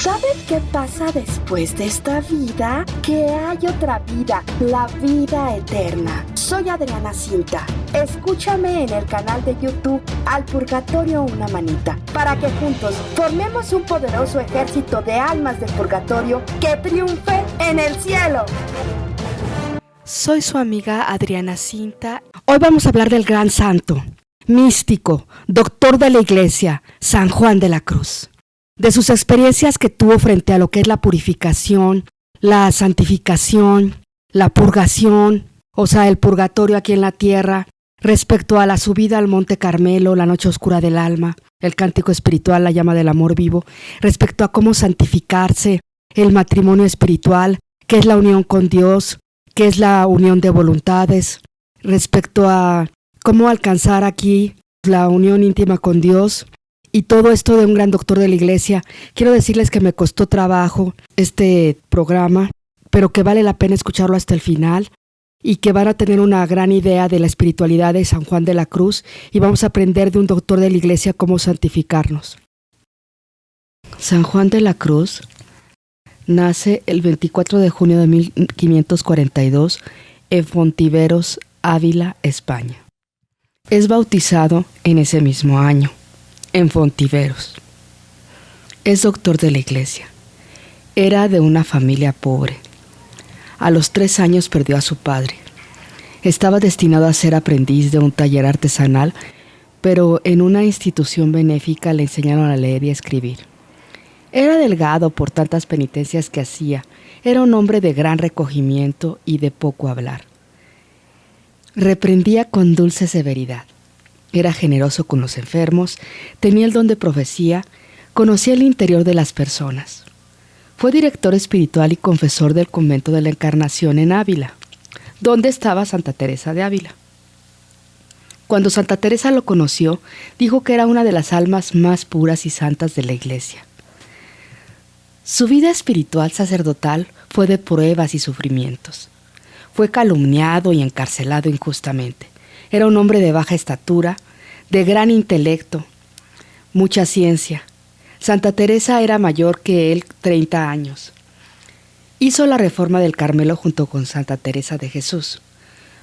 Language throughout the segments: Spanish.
¿Sabes qué pasa después de esta vida? Que hay otra vida, la vida eterna. Soy Adriana Cinta. Escúchame en el canal de YouTube Al Purgatorio Una Manita, para que juntos formemos un poderoso ejército de almas del purgatorio que triunfe en el cielo. Soy su amiga Adriana Cinta. Hoy vamos a hablar del gran santo, místico, doctor de la iglesia, San Juan de la Cruz. De sus experiencias que tuvo frente a lo que es la purificación, la santificación, la purgación, o sea, el purgatorio aquí en la tierra, respecto a la subida al Monte Carmelo, la noche oscura del alma, el cántico espiritual, la llama del amor vivo, respecto a cómo santificarse, el matrimonio espiritual, qué es la unión con Dios, qué es la unión de voluntades, respecto a cómo alcanzar aquí la unión íntima con Dios. Y todo esto de un gran doctor de la iglesia. Quiero decirles que me costó trabajo este programa, pero que vale la pena escucharlo hasta el final y que van a tener una gran idea de la espiritualidad de San Juan de la Cruz y vamos a aprender de un doctor de la iglesia cómo santificarnos. San Juan de la Cruz nace el 24 de junio de 1542 en Fontiveros, Ávila, España. Es bautizado en ese mismo año, en Fontiveros. Es doctor de la iglesia. Era de una familia pobre. A los 3 años perdió a su padre. Estaba destinado a ser aprendiz de un taller artesanal, pero en una institución benéfica le enseñaron a leer y a escribir. Era delgado por tantas penitencias que hacía. Era un hombre de gran recogimiento y de poco hablar. Reprendía con dulce severidad. Era generoso con los enfermos, tenía el don de profecía, conocía el interior de las personas. Fue director espiritual y confesor del convento de la Encarnación en Ávila, donde estaba Santa Teresa de Ávila. Cuando Santa Teresa lo conoció, dijo que era una de las almas más puras y santas de la iglesia. Su vida espiritual sacerdotal fue de pruebas y sufrimientos. Fue calumniado y encarcelado injustamente. Era un hombre de baja estatura, de gran intelecto, mucha ciencia. Santa Teresa era mayor que él 30 años. Hizo la reforma del Carmelo junto con Santa Teresa de Jesús.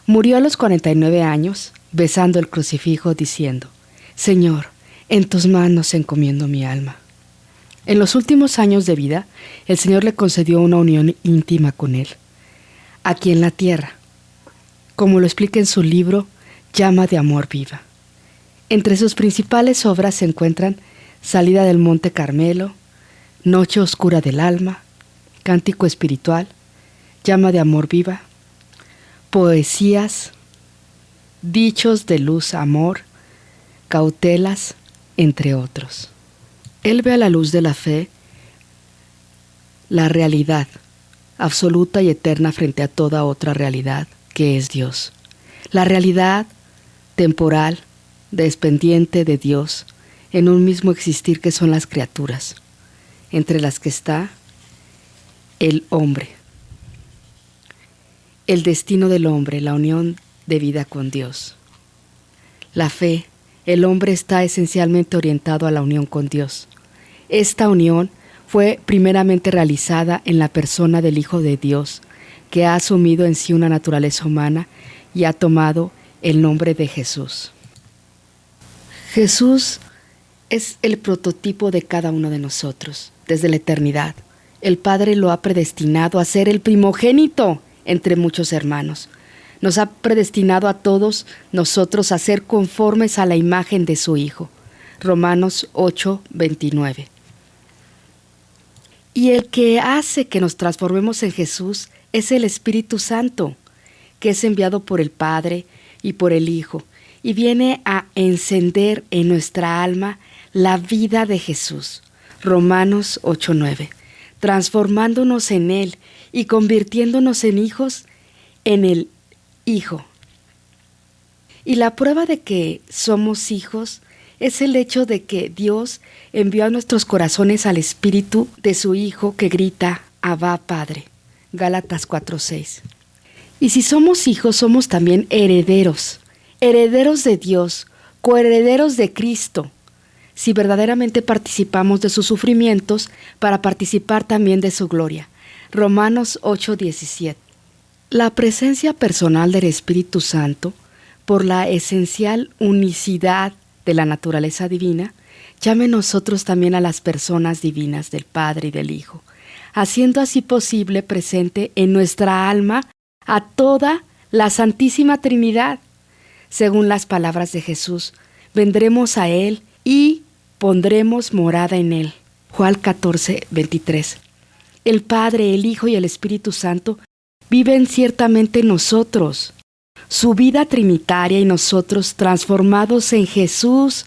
Murió a los 49 años, besando el crucifijo, diciendo: Señor, en tus manos encomiendo mi alma. En los últimos años de vida, el Señor le concedió una unión íntima con él, aquí en la tierra, como lo explica en su libro Llama de amor viva. Entre sus principales obras se encuentran Salida del Monte Carmelo, Noche oscura del alma, Cántico espiritual, Llama de amor viva, Poesías, Dichos de luz amor, Cautelas, entre otros. Él ve a la luz de la fe la realidad absoluta y eterna frente a toda otra realidad que es Dios. La realidad temporal, dependiente de Dios, en un mismo existir que son las criaturas, entre las que está el hombre. El destino del hombre, la unión de vida con Dios. La fe, el hombre está esencialmente orientado a la unión con Dios. Esta unión fue primeramente realizada en la persona del Hijo de Dios, que ha asumido en sí una naturaleza humana y ha tomado el nombre de Jesús. Jesús es el prototipo de cada uno de nosotros, desde la eternidad. El Padre lo ha predestinado a ser el primogénito entre muchos hermanos. Nos ha predestinado a todos nosotros a ser conformes a la imagen de su Hijo. Romanos 8:29. Y el que hace que nos transformemos en Jesús es el Espíritu Santo, que es enviado por el Padre y por el Hijo, y viene a encender en nuestra alma la vida de Jesús. Romanos 8:9. Transformándonos en Él y convirtiéndonos en hijos en el Hijo. Y la prueba de que somos hijos es el hecho de que Dios envió a nuestros corazones al Espíritu de su Hijo que grita: Abba, Padre. Gálatas 4:6. Y si somos hijos, somos también herederos, herederos de Dios, coherederos de Cristo. si verdaderamente participamos de sus sufrimientos para participar también de su gloria. Romanos 8:17. La presencia personal del Espíritu Santo, por la esencial unicidad de la naturaleza divina, llame nosotros también a las personas divinas del Padre y del Hijo, haciendo así posible presente en nuestra alma a toda la Santísima Trinidad. Según las palabras de Jesús, vendremos a Él y pondremos morada en Él. Juan 14:23. El Padre, el Hijo y el Espíritu Santo viven ciertamente en nosotros. Su vida trinitaria y nosotros, transformados en Jesús,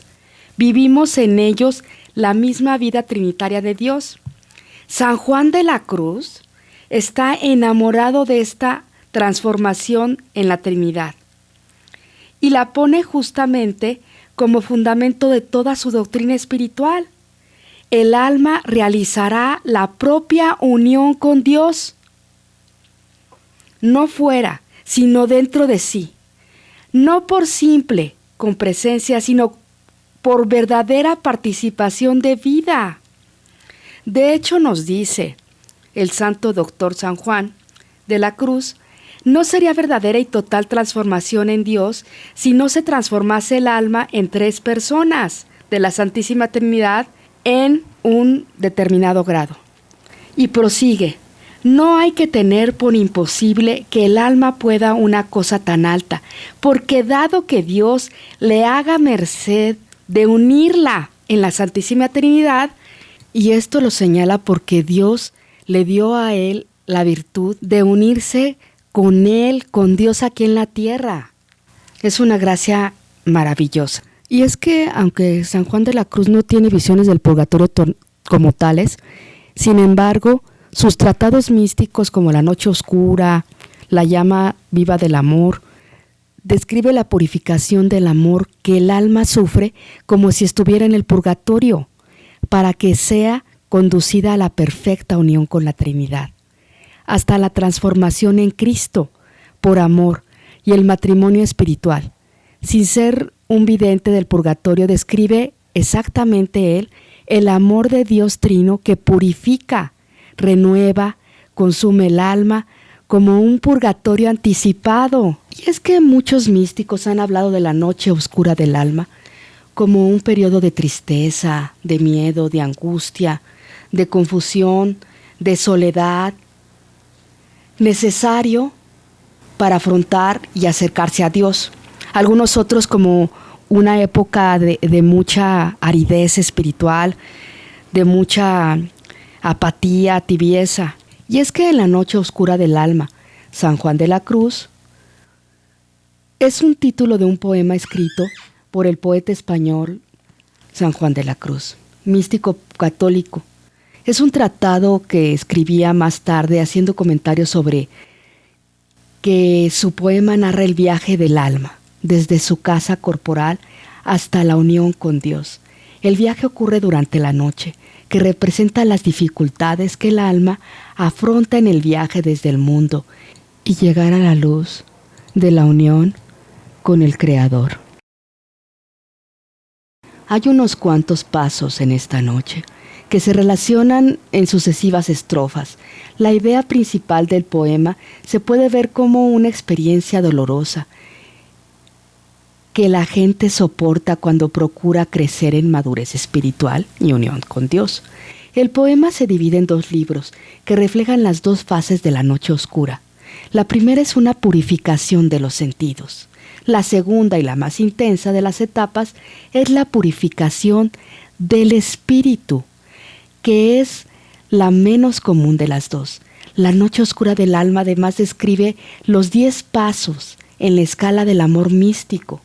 vivimos en ellos la misma vida trinitaria de Dios. San Juan de la Cruz está enamorado de esta transformación en la Trinidad y la pone justamente como fundamento de toda su doctrina espiritual. El alma realizará la propia unión con Dios, no fuera, sino dentro de sí, no por simple compresencia, sino por verdadera participación de vida. De hecho, nos dice el santo doctor San Juan de la Cruz, no sería verdadera y total transformación en Dios si no se transformase el alma en 3 personas de la Santísima Trinidad en un determinado grado. Y prosigue, no hay que tener por imposible que el alma pueda una cosa tan alta, porque dado que Dios le haga merced de unirla en la Santísima Trinidad, y esto lo señala porque Dios le dio a él la virtud de unirse con él, con Dios aquí en la tierra. Es una gracia maravillosa. Y es que, aunque San Juan de la Cruz no tiene visiones del purgatorio como tales, sin embargo, sus tratados místicos como La Noche Oscura, La Llama Viva del Amor, describe la purificación del amor que el alma sufre como si estuviera en el purgatorio, para que sea conducida a la perfecta unión con la Trinidad, hasta la transformación en Cristo, por amor, y el matrimonio espiritual. Sin ser un vidente del purgatorio, describe exactamente él el amor de Dios Trino que purifica, renueva, consume el alma, como un purgatorio anticipado. Y es que muchos místicos han hablado de la noche oscura del alma como un periodo de tristeza, de miedo, de angustia, de confusión, de soledad, necesario para afrontar y acercarse a Dios. Algunos otros como una época de mucha aridez espiritual, de mucha apatía, tibieza. Y es que en la noche oscura del alma, San Juan de la Cruz es un título de un poema escrito por el poeta español San Juan de la Cruz, místico católico. Es un tratado que escribía más tarde haciendo comentarios sobre que su poema narra el viaje del alma, desde su casa corporal hasta la unión con Dios. El viaje ocurre durante la noche, que representa las dificultades que el alma afronta en el viaje desde el mundo y llegar a la luz de la unión con el Creador. Hay unos cuantos pasos en esta noche que se relacionan en sucesivas estrofas. La idea principal del poema se puede ver como una experiencia dolorosa que la gente soporta cuando procura crecer en madurez espiritual y unión con Dios. El poema se divide en 2 libros que reflejan las 2 fases de la noche oscura. La primera es una purificación de los sentidos. La segunda y la más intensa de las etapas es la purificación del espíritu, que es la menos común de las 2. La noche oscura del alma además describe los 10 pasos en la escala del amor místico,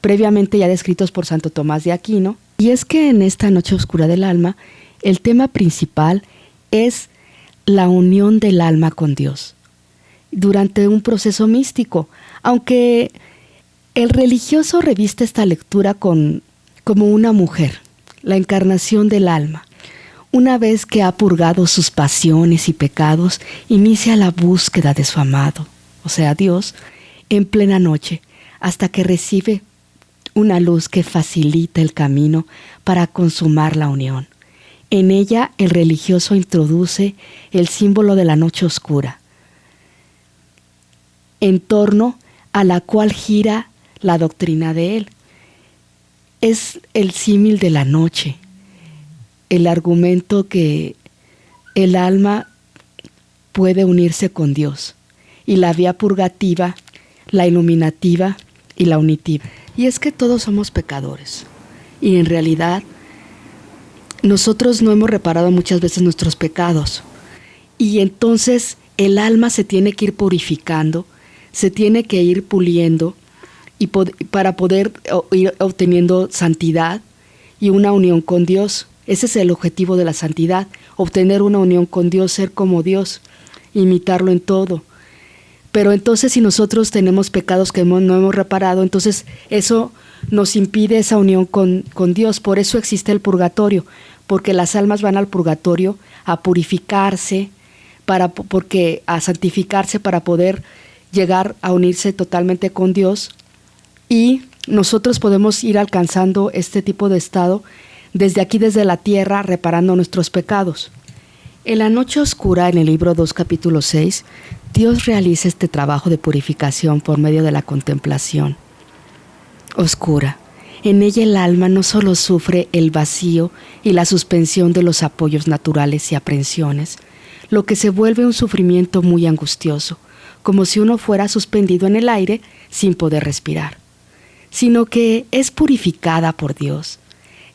previamente ya descritos por Santo Tomás de Aquino. Y es que en esta noche oscura del alma, el tema principal es la unión del alma con Dios durante un proceso místico, aunque el religioso reviste esta lectura como una mujer, la encarnación del alma. Una vez que ha purgado sus pasiones y pecados, inicia la búsqueda de su amado, o sea, Dios, en plena noche, hasta que recibe una luz que facilita el camino para consumar la unión. En ella el religioso introduce el símbolo de la noche oscura, en torno a la cual gira la doctrina de él. Es el símil de la noche, el argumento que el alma puede unirse con Dios, y la vía purgativa, la iluminativa y la unitiva. Y es que todos somos pecadores, y en realidad nosotros no hemos reparado muchas veces nuestros pecados, y entonces el alma se tiene que ir purificando, se tiene que ir puliendo y para poder ir obteniendo santidad y una unión con Dios. Ese es el objetivo de la santidad, obtener una unión con Dios, ser como Dios, imitarlo en todo. Pero entonces si nosotros tenemos pecados que no hemos reparado, entonces eso nos impide esa unión con Dios. Por eso existe el purgatorio, porque las almas van al purgatorio a purificarse, a santificarse para poder llegar a unirse totalmente con Dios, y nosotros podemos ir alcanzando este tipo de estado desde aquí, desde la tierra, reparando nuestros pecados. En la noche oscura, en el libro 2, capítulo 6, Dios realiza este trabajo de purificación por medio de la contemplación oscura. En ella el alma no solo sufre el vacío y la suspensión de los apoyos naturales y aprensiones, lo que se vuelve un sufrimiento muy angustioso, como si uno fuera suspendido en el aire sin poder respirar, sino que es purificada por Dios,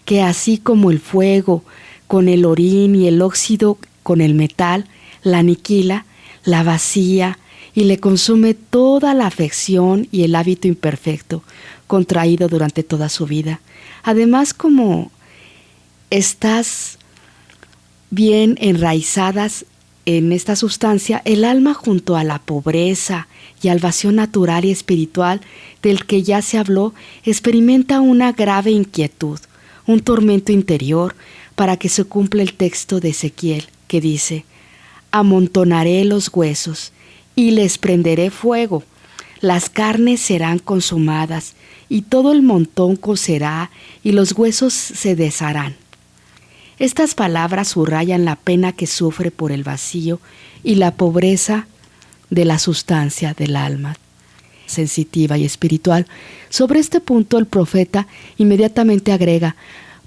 que así como el fuego con el orín y el óxido con el metal la aniquila, la vacía y le consume toda la afección y el hábito imperfecto contraído durante toda su vida. Además, como estás bien enraizadas en esta sustancia, el alma, junto a la pobreza y al vacío natural y espiritual del que ya se habló, experimenta una grave inquietud, un tormento interior, para que se cumpla el texto de Ezequiel que dice: amontonaré los huesos y les prenderé fuego, las carnes serán consumadas y todo el montón cocerá y los huesos se desharán. Estas palabras subrayan la pena que sufre por el vacío y la pobreza de la sustancia del alma sensitiva y espiritual. Sobre este punto el profeta inmediatamente agrega: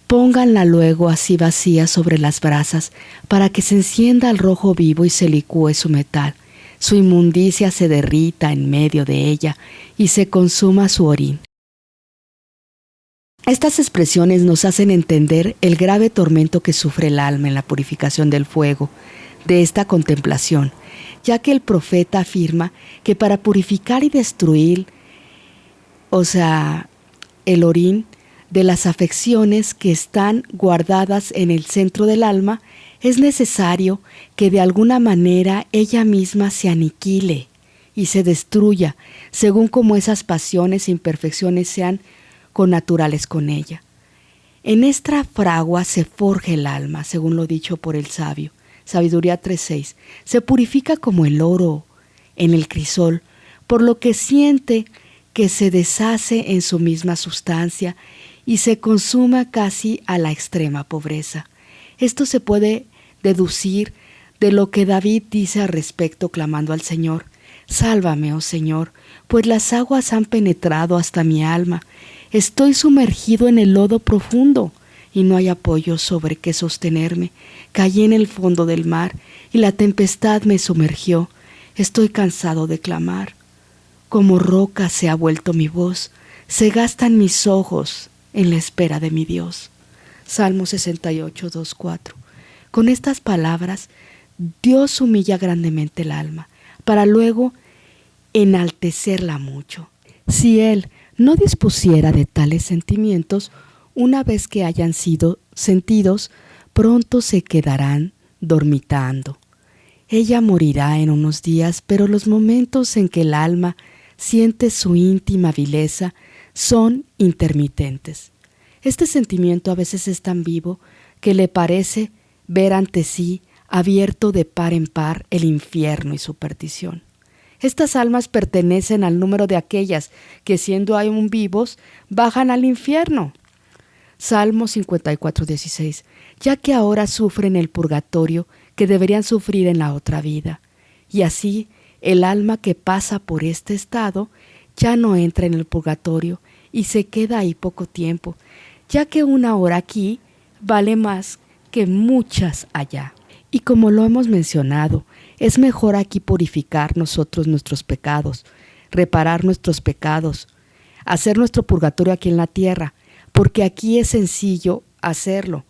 pónganla luego así vacía sobre las brasas, para que se encienda el rojo vivo y se licúe su metal, su inmundicia se derrita en medio de ella y se consuma su orín. Estas expresiones nos hacen entender el grave tormento que sufre el alma en la purificación del fuego de esta contemplación, ya que el profeta afirma que para purificar y destruir, el orín de las afecciones que están guardadas en el centro del alma, es necesario que de alguna manera ella misma se aniquile y se destruya, según como esas pasiones e imperfecciones sean connaturales con ella. En esta fragua se forja el alma, según lo dicho por el sabio, Sabiduría 3:6. Se purifica como el oro en el crisol, por lo que siente que se deshace en su misma sustancia y se consuma casi a la extrema pobreza. Esto se puede deducir de lo que David dice al respecto, clamando al Señor: sálvame, oh Señor, pues las aguas han penetrado hasta mi alma. Estoy sumergido en el lodo profundo y no hay apoyo sobre que sostenerme. Caí en el fondo del mar y la tempestad me sumergió. Estoy cansado de clamar. Como roca se ha vuelto mi voz. Se gastan mis ojos en la espera de mi Dios. Salmo 68, 2, 4. Con estas palabras, Dios humilla grandemente el alma, para luego enaltecerla mucho. Si Él no dispusiera de tales sentimientos, una vez que hayan sido sentidos, pronto se quedarán dormitando. Ella morirá en unos días, pero los momentos en que el alma siente su íntima vileza son intermitentes. Este sentimiento a veces es tan vivo que le parece ver ante sí, abierto de par en par, el infierno y su perdición. Estas almas pertenecen al número de aquellas que, siendo aún vivos, bajan al infierno. Salmo 54:16. Ya que ahora sufren el purgatorio que deberían sufrir en la otra vida. Y así, el alma que pasa por este estado ya no entra en el purgatorio y se queda ahí poco tiempo, ya que una hora aquí vale más que muchas allá. Y como lo hemos mencionado, es mejor aquí purificar nosotros nuestros pecados, reparar nuestros pecados, hacer nuestro purgatorio aquí en la tierra, porque aquí es sencillo hacerlo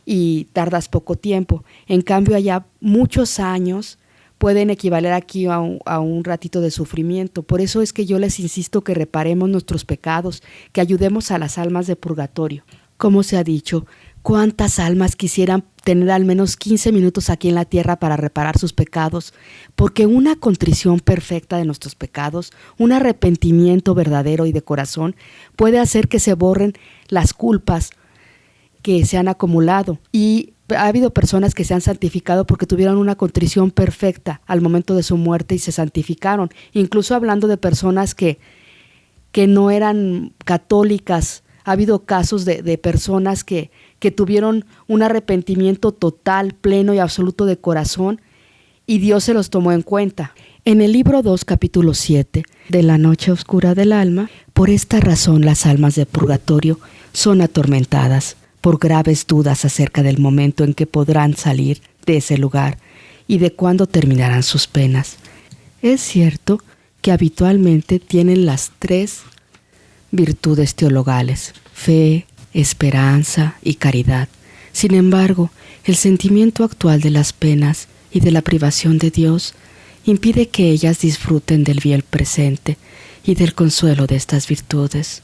y tardas poco tiempo. En cambio, allá muchos años pueden equivaler aquí a un ratito de sufrimiento. Por eso es que yo les insisto que reparemos nuestros pecados, que ayudemos a las almas de purgatorio. Como se ha dicho, ¿cuántas almas quisieran tener al menos 15 minutos aquí en la tierra para reparar sus pecados? Porque una contrición perfecta de nuestros pecados, un arrepentimiento verdadero y de corazón, puede hacer que se borren las culpas que se han acumulado. Y ha habido personas que se han santificado porque tuvieron una contrición perfecta al momento de su muerte y se santificaron. Incluso hablando de personas que no eran católicas, ha habido casos de personas que tuvieron un arrepentimiento total, pleno y absoluto de corazón, y Dios se los tomó en cuenta. En el libro 2, capítulo 7, de la noche oscura del alma, por esta razón las almas de purgatorio son atormentadas por graves dudas acerca del momento en que podrán salir de ese lugar y de cuándo terminarán sus penas. Es cierto que habitualmente tienen las 3 virtudes teologales: fe, esperanza y caridad. Sin embargo, el sentimiento actual de las penas y de la privación de Dios impide que ellas disfruten del bien presente y del consuelo de estas virtudes.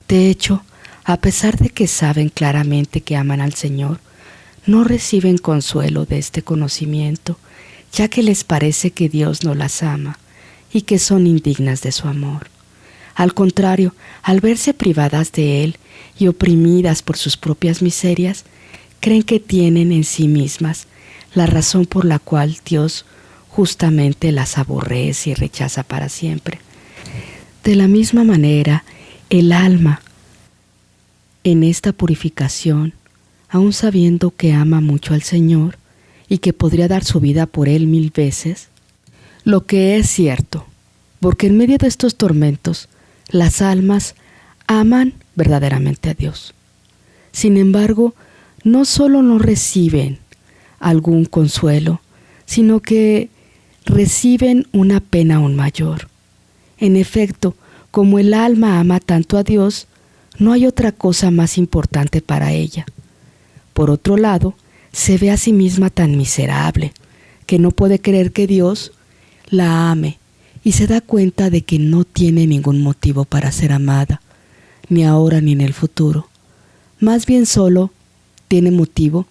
De hecho, a pesar de que saben claramente que aman al Señor, no reciben consuelo de este conocimiento, ya que les parece que Dios no las ama y que son indignas de su amor. Al contrario, al verse privadas de Él y oprimidas por sus propias miserias, creen que tienen en sí mismas la razón por la cual Dios justamente las aborrece y rechaza para siempre. De la misma manera, el alma, en esta purificación, aun sabiendo que ama mucho al Señor y que podría dar su vida por Él 1000 veces, lo que es cierto, porque en medio de estos tormentos, las almas aman verdaderamente a Dios. Sin embargo, no solo no reciben algún consuelo, sino que reciben una pena aún mayor. En efecto, como el alma ama tanto a Dios, no hay otra cosa más importante para ella. Por otro lado, se ve a sí misma tan miserable que no puede creer que Dios la ame y se da cuenta de que no tiene ningún motivo para ser amada, ni ahora ni en el futuro. Más bien solo tiene motivo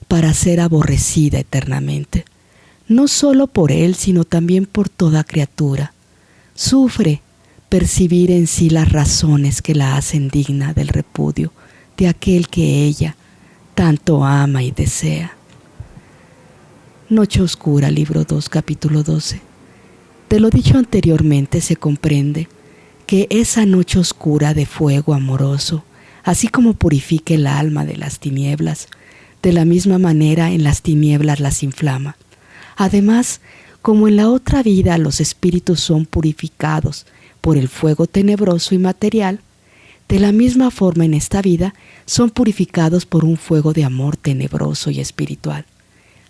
para ser aborrecida eternamente, no solo por Él, sino también por toda criatura. Sufre percibir en sí las razones que la hacen digna del repudio de aquel que ella tanto ama y desea. Noche Oscura, libro 2, capítulo 12. De lo dicho anteriormente se comprende que esa noche oscura de fuego amoroso, así como purifica el alma de las tinieblas, de la misma manera en las tinieblas las inflama. Además, como en la otra vida los espíritus son purificados por el fuego tenebroso y material, de la misma forma en esta vida son purificados por un fuego de amor tenebroso y espiritual.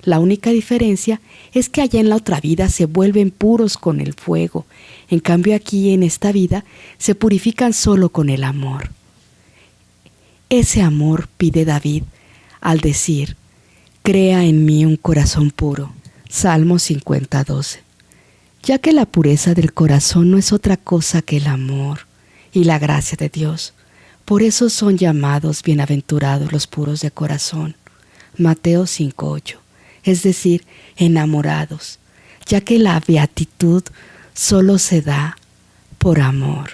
La única diferencia es que allá en la otra vida se vuelven puros con el fuego, en cambio aquí en esta vida se purifican solo con el amor. Ese amor pide David al decir: crea en mí un corazón puro. Salmo 50:12. Ya que la pureza del corazón no es otra cosa que el amor y la gracia de Dios, por eso son llamados bienaventurados los puros de corazón. Mateo 5:8. Es decir, enamorados, ya que la beatitud solo se da por amor.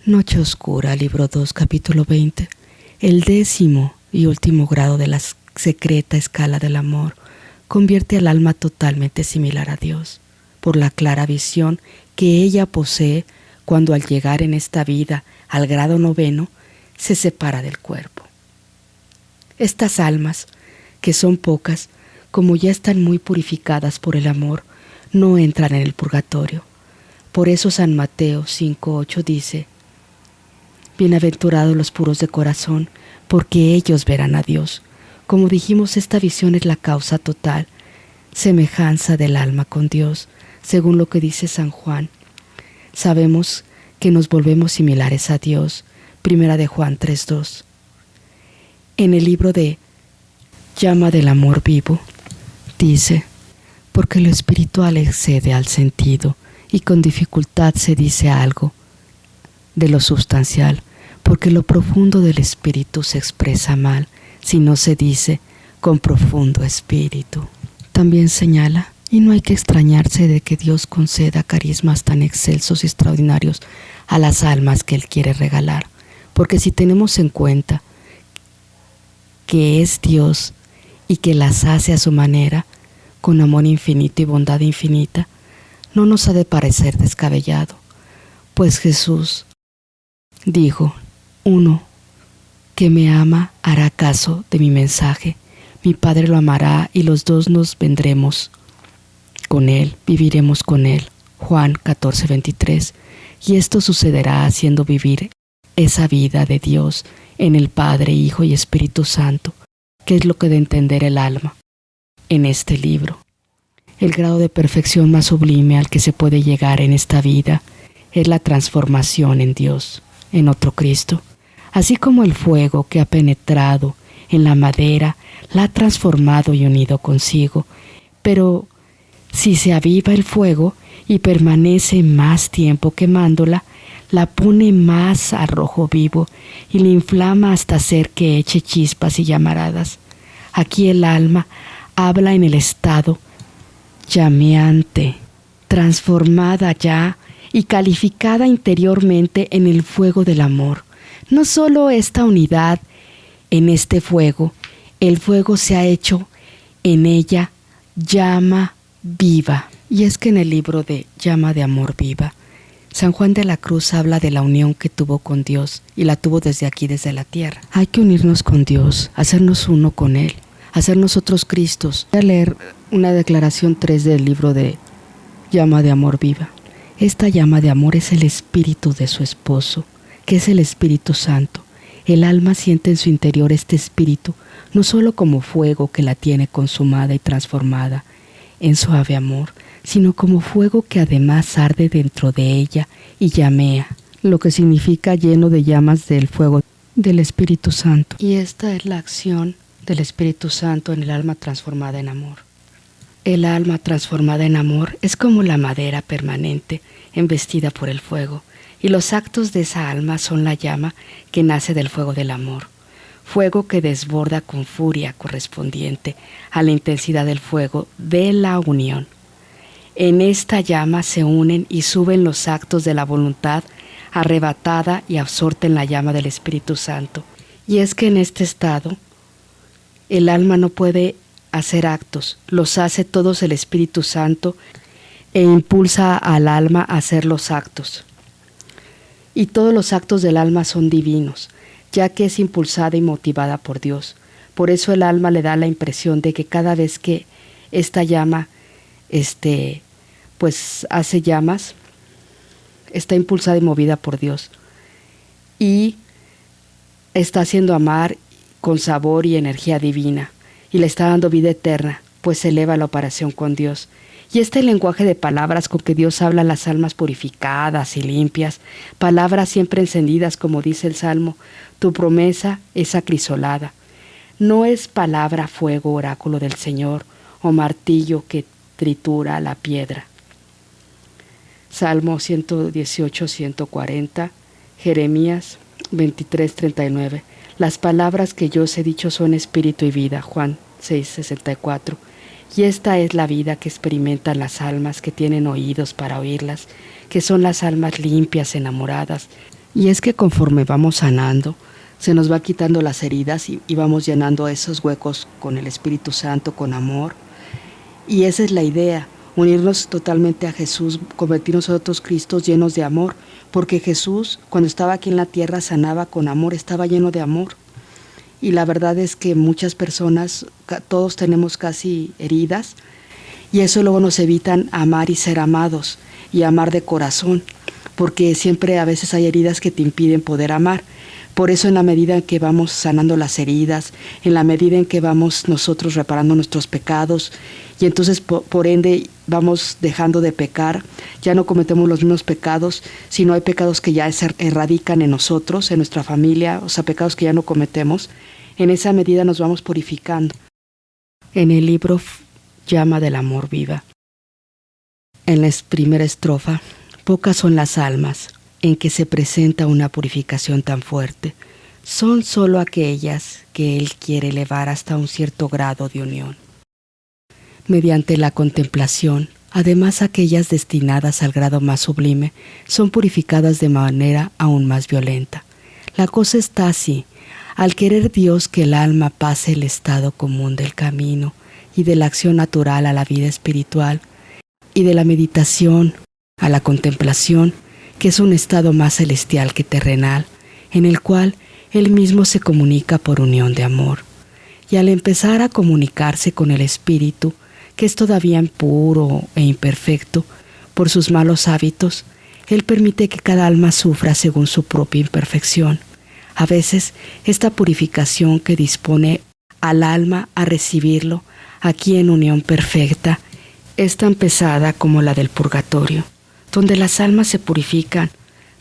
Noche Oscura, libro 2, capítulo 20. El 10º y último grado de la secreta escala del amor convierte al alma totalmente similar a Dios. por la clara visión que ella posee cuando al llegar en esta vida al grado 9 se separa del cuerpo. Estas almas, que son pocas, como ya están muy purificadas por el amor, no entran en el purgatorio. Por eso San Mateo 5:8 dice: bienaventurados los puros de corazón, porque ellos verán a Dios. Como dijimos, esta visión es la causa total, semejanza del alma con Dios, según lo que dice San Juan. Sabemos que nos volvemos similares a Dios, 1 de Juan 3:2. En el libro de Llama del Amor Vivo, dice: porque lo espiritual excede al sentido y con dificultad se dice algo de lo sustancial, porque lo profundo del espíritu se expresa mal si no se dice con profundo espíritu. También señala, y no hay que extrañarse de que Dios conceda carismas tan excelsos y extraordinarios a las almas que Él quiere regalar, porque si tenemos en cuenta que es Dios y que las hace a su manera, con amor infinito y bondad infinita, no nos ha de parecer descabellado, pues Jesús dijo: uno que me ama hará caso de mi mensaje, mi Padre lo amará y los dos nos vendremos con Él, viviremos con Él. Juan 14:23. Y esto sucederá haciendo vivir esa vida de Dios en el Padre, Hijo y Espíritu Santo, que es lo que de entender el alma en este libro. El grado de perfección más sublime al que se puede llegar en esta vida es la transformación en Dios, en otro Cristo. Así como el fuego que ha penetrado en la madera la ha transformado y unido consigo, pero si se aviva el fuego y permanece más tiempo quemándola, la pone más a rojo vivo y la inflama hasta hacer que eche chispas y llamaradas. Aquí el alma habla en el estado llameante, transformada ya y calificada interiormente en el fuego del amor. No solo esta unidad en este fuego, el fuego se ha hecho en ella llama viva. Y es que en el libro de Llama de Amor Viva, San Juan de la Cruz habla de la unión que tuvo con Dios y la tuvo desde aquí, desde la tierra. Hay que unirnos con Dios, hacernos uno con Él, hacer nosotros Cristos. Voy a leer una declaración 3 del libro de Llama de Amor Viva. Esta llama de amor es el espíritu de su esposo, que es el Espíritu Santo. El alma siente en su interior este espíritu, no solo como fuego que la tiene consumada y transformada en suave amor, sino como fuego que además arde dentro de ella y llamea, lo que significa lleno de llamas del fuego del Espíritu Santo. Y esta es la acción del Espíritu Santo en el alma transformada en amor. El alma transformada en amor es como la madera permanente embestida por el fuego, y los actos de esa alma son la llama que nace del fuego del amor, fuego que desborda con furia correspondiente a la intensidad del fuego de la unión. En esta llama se unen y suben los actos de la voluntad arrebatada y absorta en la llama del Espíritu Santo. Y es que en este estado el alma no puede hacer actos, los hace todos el Espíritu Santo e impulsa al alma a hacer los actos. Y todos los actos del alma son divinos, ya que es impulsada y motivada por Dios. Por eso el alma le da la impresión de que cada vez que esta llama pues hace llamas, está impulsada y movida por Dios y está haciendo amar con sabor y energía divina y le está dando vida eterna, pues se eleva la operación con Dios. Y este lenguaje de palabras con que Dios habla a las almas purificadas y limpias, palabras siempre encendidas, como dice el Salmo: tu promesa es acrisolada. No es palabra, fuego, oráculo del Señor o martillo que tritura la piedra. Salmo 118, 140, Jeremías 23, 39. Las palabras que yo os he dicho son espíritu y vida. Juan 6, 64. Y esta es la vida que experimentan las almas que tienen oídos para oírlas, que son las almas limpias, enamoradas. Y es que conforme vamos sanando, se nos va quitando las heridas y vamos llenando esos huecos con el Espíritu Santo, con amor. Y esa es la idea, unirnos totalmente a Jesús, convertirnos en otros Cristos llenos de amor, porque Jesús, cuando estaba aquí en la tierra, sanaba con amor, estaba lleno de amor. Y la verdad es que muchas personas, todos tenemos casi heridas, y eso luego nos evitan amar y ser amados, y amar de corazón, porque siempre a veces hay heridas que te impiden poder amar. Por eso en la medida en que vamos sanando las heridas, en la medida en que vamos nosotros reparando nuestros pecados, y entonces por ende vamos dejando de pecar, ya no cometemos los mismos pecados, sino hay pecados que ya se erradican en nosotros, en nuestra familia, o sea, pecados que ya no cometemos. En esa medida nos vamos purificando. En el libro Llama del Amor Viva, en la primera estrofa, pocas son las almas en que se presenta una purificación tan fuerte. Son solo aquellas que Él quiere elevar hasta un cierto grado de unión. Mediante la contemplación, además aquellas destinadas al grado más sublime, son purificadas de manera aún más violenta. La cosa está así. Al querer Dios que el alma pase el estado común del camino y de la acción natural a la vida espiritual, y de la meditación a la contemplación, que es un estado más celestial que terrenal, en el cual Él mismo se comunica por unión de amor. Y al empezar a comunicarse con el espíritu, que es todavía impuro e imperfecto por sus malos hábitos, Él permite que cada alma sufra según su propia imperfección. A veces, esta purificación que dispone al alma a recibirlo aquí en unión perfecta es tan pesada como la del purgatorio, donde las almas se purifican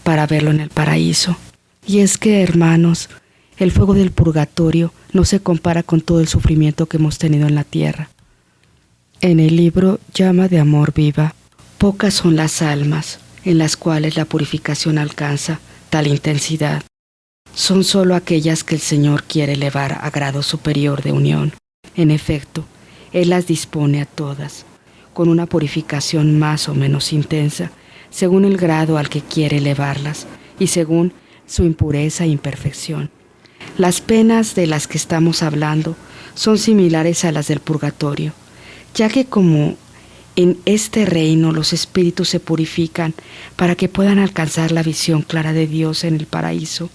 para verlo en el paraíso. Y es que, hermanos, el fuego del purgatorio no se compara con todo el sufrimiento que hemos tenido en la tierra. En el libro Llama de Amor Viva, pocas son las almas en las cuales la purificación alcanza tal intensidad. Son solo aquellas que el Señor quiere elevar a grado superior de unión. En efecto, Él las dispone a todas, con una purificación más o menos intensa, según el grado al que quiere elevarlas y según su impureza e imperfección. Las penas de las que estamos hablando son similares a las del purgatorio, ya que como en este reino los espíritus se purifican para que puedan alcanzar la visión clara de Dios en el paraíso,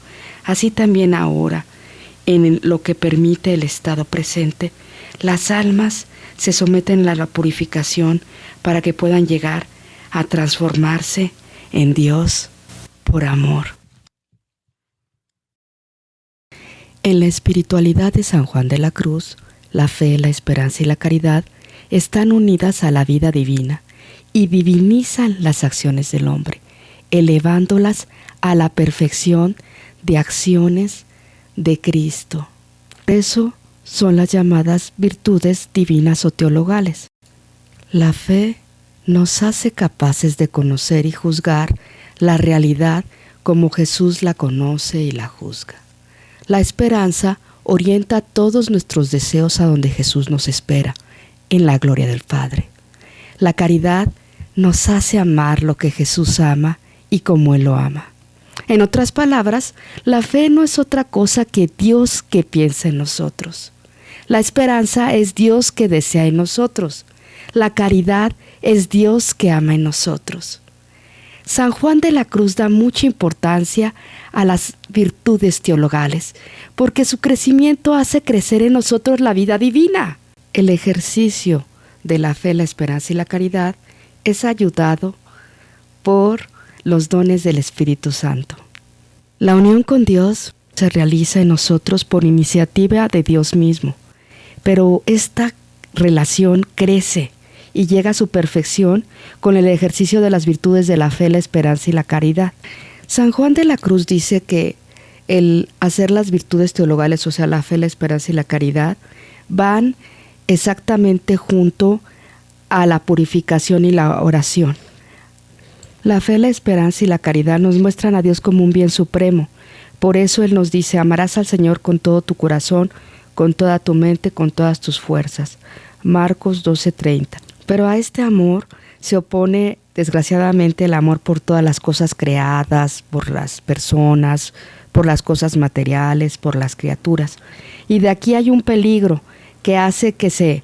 así también ahora, en lo que permite el estado presente, las almas se someten a la purificación para que puedan llegar a transformarse en Dios por amor. En la espiritualidad de San Juan de la Cruz, la fe, la esperanza y la caridad están unidas a la vida divina y divinizan las acciones del hombre, elevándolas a la perfección de acciones de Cristo. Por eso son las llamadas virtudes divinas o teologales. La fe nos hace capaces de conocer y juzgar la realidad como Jesús la conoce y la juzga. La esperanza orienta todos nuestros deseos a donde Jesús nos espera, en la gloria del Padre. La caridad nos hace amar lo que Jesús ama y como Él lo ama. En otras palabras, la fe no es otra cosa que Dios que piensa en nosotros. La esperanza es Dios que desea en nosotros. La caridad es Dios que ama en nosotros. San Juan de la Cruz da mucha importancia a las virtudes teologales, porque su crecimiento hace crecer en nosotros la vida divina. El ejercicio de la fe, la esperanza y la caridad es ayudado por los dones del Espíritu Santo. La unión con Dios se realiza en nosotros por iniciativa de Dios mismo, pero esta relación crece y llega a su perfección con el ejercicio de las virtudes de la fe, la esperanza y la caridad. San Juan de la Cruz dice que el hacer las virtudes teologales, o sea, la fe, la esperanza y la caridad, van exactamente junto a la purificación y la oración. La fe, la esperanza y la caridad nos muestran a Dios como un bien supremo. Por eso Él nos dice: amarás al Señor con todo tu corazón, con toda tu mente, con todas tus fuerzas. Marcos 12:30. Pero a este amor se opone, desgraciadamente, el amor por todas las cosas creadas, por las personas, por las cosas materiales, por las criaturas. Y de aquí hay un peligro que hace que se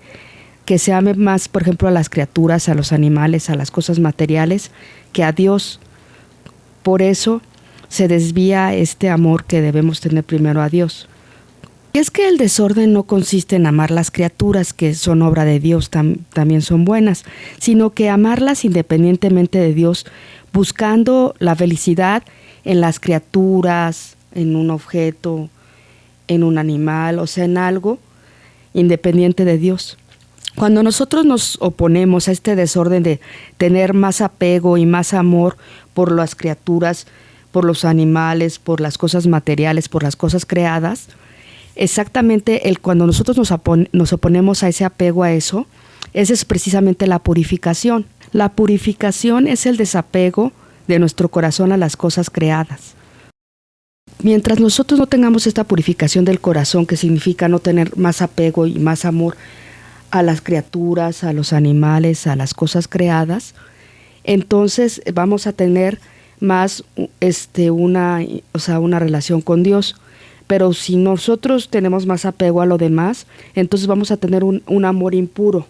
que se ame más, por ejemplo, a las criaturas, a los animales, a las cosas materiales, que a Dios. Por eso se desvía este amor que debemos tener primero a Dios. Y es que el desorden no consiste en amar las criaturas, que son obra de Dios, también son buenas, sino que amarlas independientemente de Dios, buscando la felicidad en las criaturas, en un objeto, en un animal, o sea, en algo independiente de Dios. Cuando nosotros nos oponemos a este desorden de tener más apego y más amor por las criaturas, por los animales, por las cosas materiales, por las cosas creadas, exactamente cuando nosotros nos oponemos a ese apego a eso, esa es precisamente la purificación. La purificación es el desapego de nuestro corazón a las cosas creadas. Mientras nosotros no tengamos esta purificación del corazón, que significa no tener más apego y más amor a las criaturas, a los animales, a las cosas creadas, entonces vamos a tener más una relación con Dios. Pero si nosotros tenemos más apego a lo demás, entonces vamos a tener un amor impuro,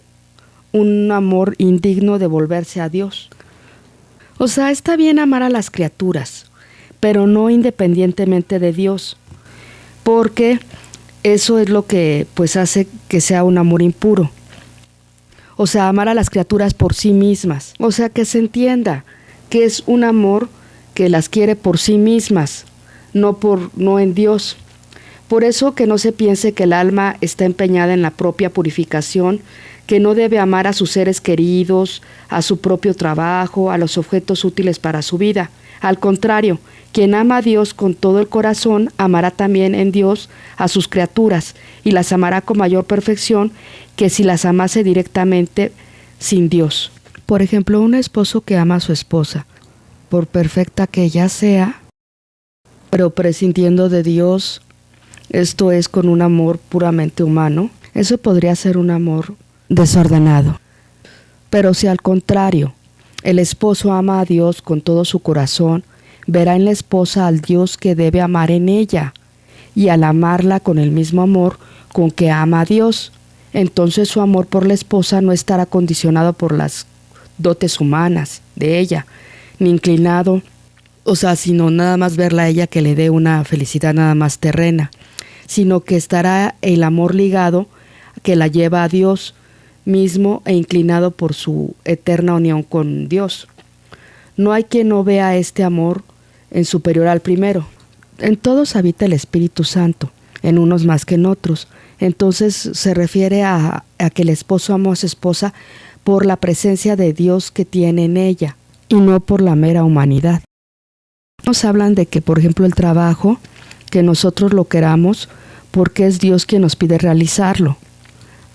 un amor indigno de volverse a Dios. O sea, está bien amar a las criaturas, pero no independientemente de Dios, porque eso es lo que pues hace que sea un amor impuro. O sea, amar a las criaturas por sí mismas. O sea, que se entienda que es un amor que las quiere por sí mismas, no en Dios. Por eso que no se piense que el alma está empeñada en la propia purificación, que no debe amar a sus seres queridos, a su propio trabajo, a los objetos útiles para su vida. Al contrario, quien ama a Dios con todo el corazón, amará también en Dios a sus criaturas y las amará con mayor perfección que si las amase directamente sin Dios. Por ejemplo, un esposo que ama a su esposa, por perfecta que ella sea, pero prescindiendo de Dios, esto es con un amor puramente humano, eso podría ser un amor desordenado. Pero si al contrario, el esposo ama a Dios con todo su corazón, verá en la esposa al Dios que debe amar en ella, y al amarla con el mismo amor con que ama a Dios, entonces su amor por la esposa no estará condicionado por las dotes humanas de ella, ni inclinado, sino nada más verla a ella que le dé una felicidad nada más terrena, sino que estará el amor ligado que la lleva a Dios mismo e inclinado por su eterna unión con Dios. No hay quien no vea este amor en superior al primero. En todos habita el Espíritu Santo, en unos más que en otros. Entonces se refiere a que el esposo ama a su esposa por la presencia de Dios que tiene en ella y no por la mera humanidad. Nos hablan de que, por ejemplo, el trabajo, que nosotros lo queramos porque es Dios quien nos pide realizarlo.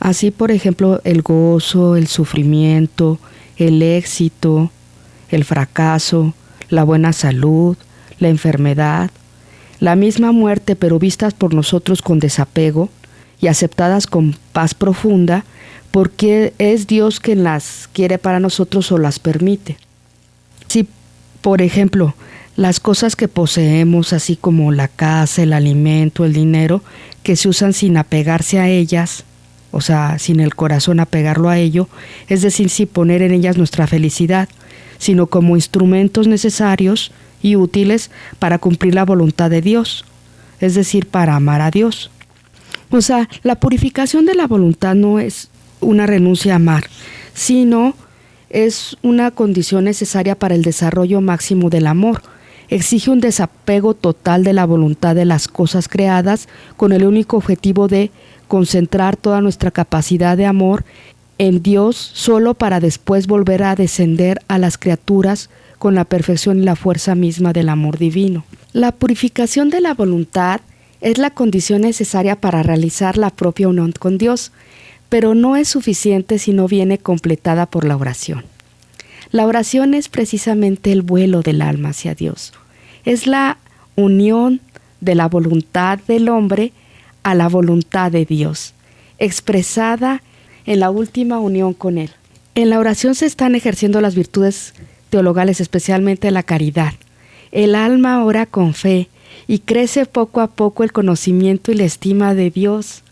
Así, por ejemplo, el gozo, el sufrimiento, el éxito, el fracaso, la buena salud, la enfermedad, la misma muerte, pero vistas por nosotros con desapego y aceptadas con paz profunda, porque es Dios quien las quiere para nosotros o las permite. Si, por ejemplo, las cosas que poseemos, así como la casa, el alimento, el dinero, que se usan sin apegarse a ellas, o sea, sin el corazón apegarlo a ello, es decir, sin poner en ellas nuestra felicidad, sino como instrumentos necesarios y útiles para cumplir la voluntad de Dios, es decir, para amar a Dios. O sea, la purificación de la voluntad no es una renuncia a amar, sino es una condición necesaria para el desarrollo máximo del amor. Exige un desapego total de la voluntad de las cosas creadas con el único objetivo de concentrar toda nuestra capacidad de amor en Dios solo para después volver a descender a las criaturas con la perfección y la fuerza misma del amor divino. La purificación de la voluntad es la condición necesaria para realizar la propia unión con Dios, pero no es suficiente si no viene completada por la oración. La oración es precisamente el vuelo del alma hacia Dios. Es la unión de la voluntad del hombre a la voluntad de Dios, expresada en la última unión con Él. En la oración se están ejerciendo las virtudes teologales, especialmente la caridad. El alma ora con fe y crece poco a poco el conocimiento y la estima de Dios.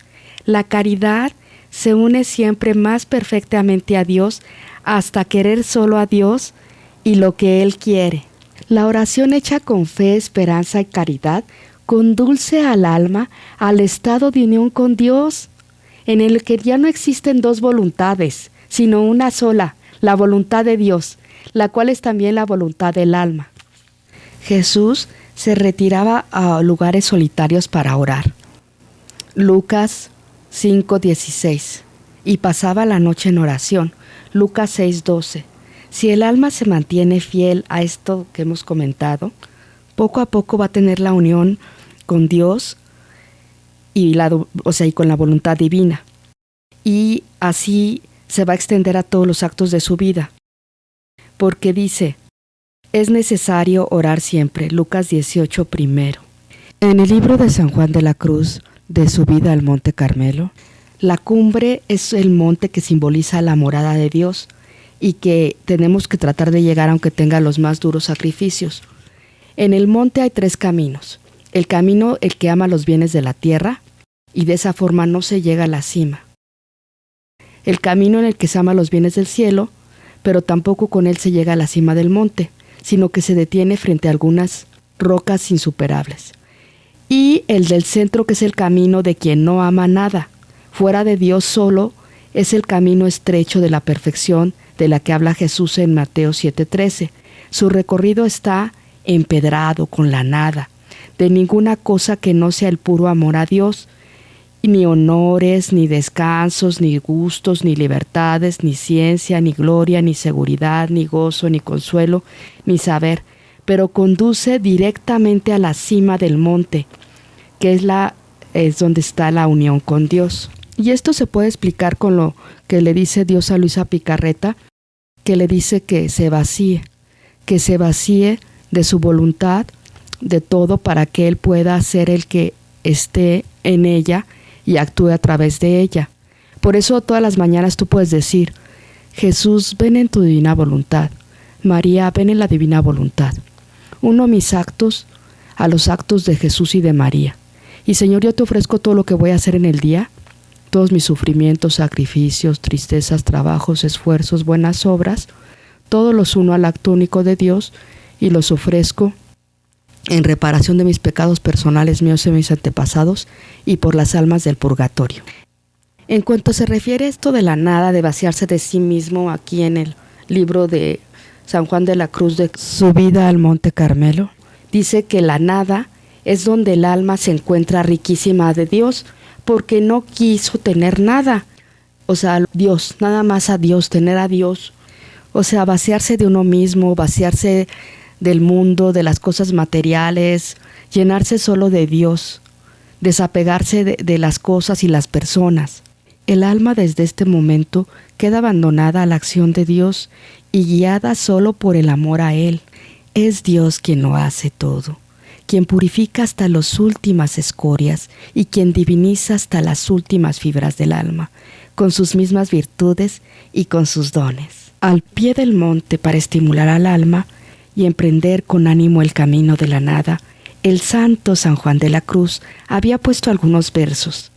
La caridad se une siempre más perfectamente a Dios hasta querer solo a Dios y lo que Él quiere. La oración hecha con fe, esperanza y caridad conduce al alma al estado de unión con Dios, en el que ya no existen dos voluntades, sino una sola, la voluntad de Dios, la cual es también la voluntad del alma. Jesús se retiraba a lugares solitarios para orar. Lucas 5:16. Y pasaba la noche en oración. Lucas 6:12. Si el alma se mantiene fiel a esto que hemos comentado, poco a poco va a tener la unión con Dios y con la voluntad divina. Y así se va a extender a todos los actos de su vida. Porque dice, es necesario orar siempre. Lucas 18:1. En el libro de San Juan de la Cruz, de subida al Monte Carmelo, la cumbre es el monte que simboliza la morada de Dios y que tenemos que tratar de llegar aunque tenga los más duros sacrificios. En el monte hay 3 caminos. El camino, el que ama los bienes de la tierra, y de esa forma no se llega a la cima. El camino en el que se ama los bienes del cielo, pero tampoco con él se llega a la cima del monte, sino que se detiene frente a algunas rocas insuperables. Y el del centro, que es el camino de quien no ama nada. Fuera de Dios solo es el camino estrecho de la perfección de la que habla Jesús en Mateo 7:13. Su recorrido está empedrado con la nada, de ninguna cosa que no sea el puro amor a Dios, ni honores, ni descansos, ni gustos, ni libertades, ni ciencia, ni gloria, ni seguridad, ni gozo, ni consuelo, ni saber, pero conduce directamente a la cima del monte, que es donde está la unión con Dios. Y esto se puede explicar con lo que le dice Dios a Luisa Picarreta, que le dice que se vacíe de su voluntad, de todo, para que Él pueda ser el que esté en ella y actúe a través de ella. Por eso todas las mañanas tú puedes decir, Jesús, ven en tu divina voluntad. María, ven en la divina voluntad. Uno mis actos a los actos de Jesús y de María. Y Señor, yo te ofrezco todo lo que voy a hacer en el día, todos mis sufrimientos, sacrificios, tristezas, trabajos, esfuerzos, buenas obras, todos los uno al acto único de Dios y los ofrezco en reparación de mis pecados personales míos y mis antepasados y por las almas del purgatorio. En cuanto se refiere a esto de la nada, de vaciarse de sí mismo, aquí en el libro de San Juan de la Cruz, de subida al Monte Carmelo, dice que la nada es donde el alma se encuentra riquísima de Dios, porque no quiso tener nada. O sea, Dios, nada más a Dios, tener a Dios. O sea, vaciarse de uno mismo, vaciarse del mundo, de las cosas materiales, llenarse solo de Dios, desapegarse de las cosas y las personas. El alma desde este momento queda abandonada a la acción de Dios y guiada solo por el amor a Él. Es Dios quien lo hace todo, quien purifica hasta las últimas escorias y quien diviniza hasta las últimas fibras del alma, con sus mismas virtudes y con sus dones. Al pie del monte, para estimular al alma y emprender con ánimo el camino de la nada, el santo San Juan de la Cruz había puesto algunos versos.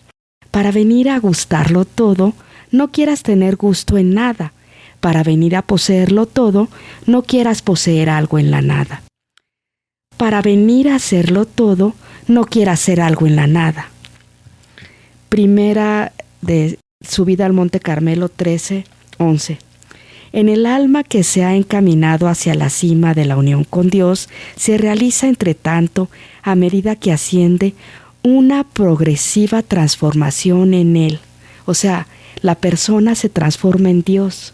Para venir a gustarlo todo, no quieras tener gusto en nada. Para venir a poseerlo todo, no quieras poseer algo en la nada. Para venir a hacerlo todo, no quieras hacer algo en la nada. Primera de subida al Monte Carmelo 13:11. En el alma que se ha encaminado hacia la cima de la unión con Dios, se realiza entre tanto, a medida que asciende, una progresiva transformación en él. O sea, la persona se transforma en Dios.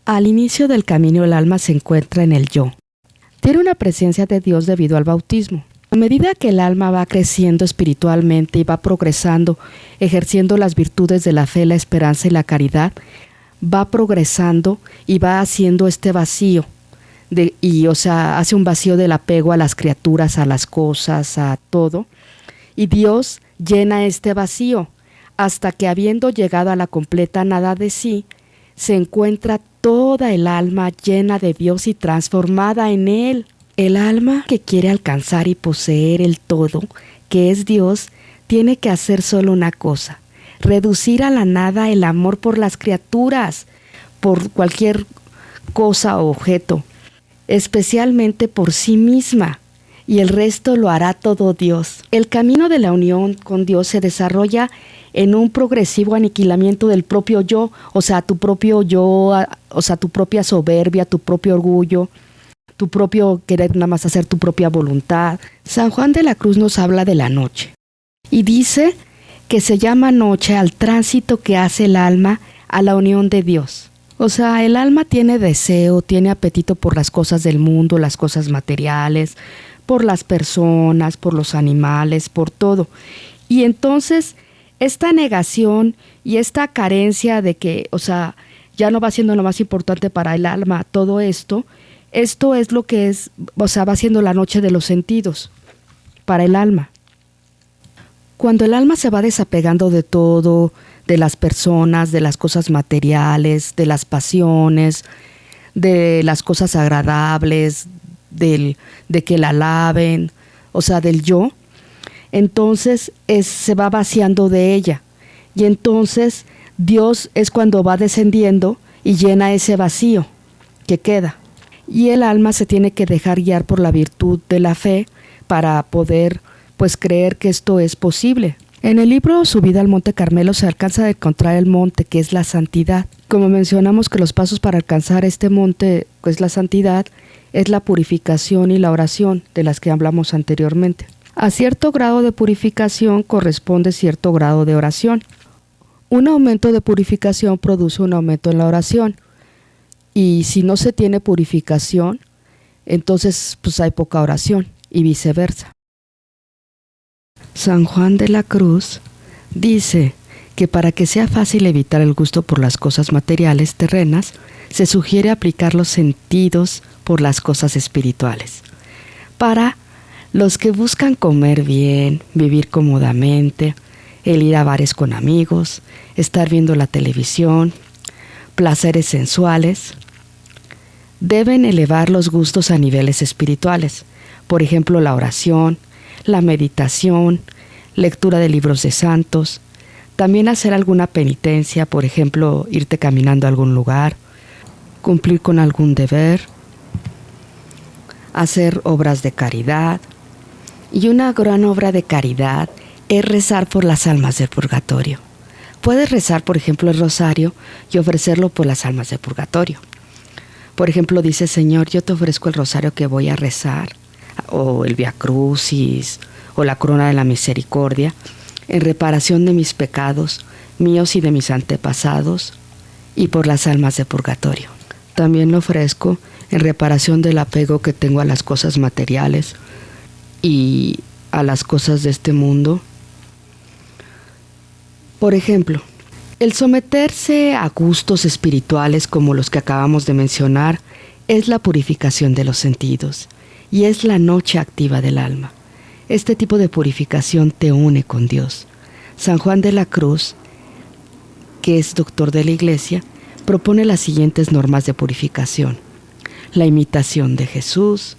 Al inicio del camino el alma se encuentra en el yo. Tiene una presencia de Dios debido al bautismo. A medida que el alma va creciendo espiritualmente y va progresando, ejerciendo las virtudes de la fe, la esperanza y la caridad, va progresando y va haciendo este vacío. Hace un vacío del apego a las criaturas, a las cosas, a todo. Y Dios llena este vacío hasta que, habiendo llegado a la completa nada de sí, se encuentra toda el alma llena de Dios y transformada en Él. El alma que quiere alcanzar y poseer el todo, que es Dios, tiene que hacer solo una cosa: reducir a la nada el amor por las criaturas, por cualquier cosa o objeto, especialmente por sí misma, y el resto lo hará todo Dios. El camino de la unión con Dios se desarrolla en un progresivo aniquilamiento del propio yo, o sea, tu propio yo, o sea, tu propia soberbia, tu propio orgullo, tu propio querer nada más hacer tu propia voluntad. San Juan de la Cruz nos habla de la noche y dice que se llama noche al tránsito que hace el alma a la unión de Dios. O sea, el alma tiene deseo, tiene apetito por las cosas del mundo, las cosas materiales, por las personas, por los animales, por todo. Y entonces esta negación y esta carencia de que, o sea, ya no va siendo lo más importante para el alma todo esto es lo que es, o sea, va siendo la noche de los sentidos para el alma. Cuando el alma se va desapegando de todo, de las personas, de las cosas materiales, de las pasiones, de las cosas agradables, de que la alaben, o sea, del yo, entonces se va vaciando de ella. Y entonces Dios es cuando va descendiendo y llena ese vacío que queda. Y el alma se tiene que dejar guiar por la virtud de la fe para poder, pues, creer que esto es posible. En el libro Subida al Monte Carmelo se alcanza a encontrar el monte, que es la santidad. Como mencionamos que los pasos para alcanzar este monte, que es la santidad, es la purificación y la oración, de las que hablamos anteriormente. A cierto grado de purificación corresponde cierto grado de oración. Un aumento de purificación produce un aumento en la oración. Y si no se tiene purificación, entonces pues hay poca oración y viceversa. San Juan de la Cruz dice que para que sea fácil evitar el gusto por las cosas materiales terrenas, se sugiere aplicar los sentidos por las cosas espirituales. Para los que buscan comer bien, vivir cómodamente, el ir a bares con amigos, estar viendo la televisión, placeres sensuales, deben elevar los gustos a niveles espirituales. Por ejemplo, la oración, la meditación, lectura de libros de santos, también hacer alguna penitencia, por ejemplo, irte caminando a algún lugar, cumplir con algún deber, hacer obras de caridad. Y una gran obra de caridad es rezar por las almas del purgatorio. Puedes rezar, por ejemplo, el rosario y ofrecerlo por las almas del purgatorio. Por ejemplo, dice: Señor, yo te ofrezco el rosario que voy a rezar, o el Vía Crucis, o la corona de la misericordia, en reparación de mis pecados, míos y de mis antepasados, y por las almas de purgatorio. También lo ofrezco en reparación del apego que tengo a las cosas materiales y a las cosas de este mundo. Por ejemplo, el someterse a gustos espirituales como los que acabamos de mencionar es la purificación de los sentidos y es la noche activa del alma. Este tipo de purificación te une con Dios. San Juan de la Cruz, que es doctor de la Iglesia, propone las siguientes normas de purificación: la imitación de Jesús,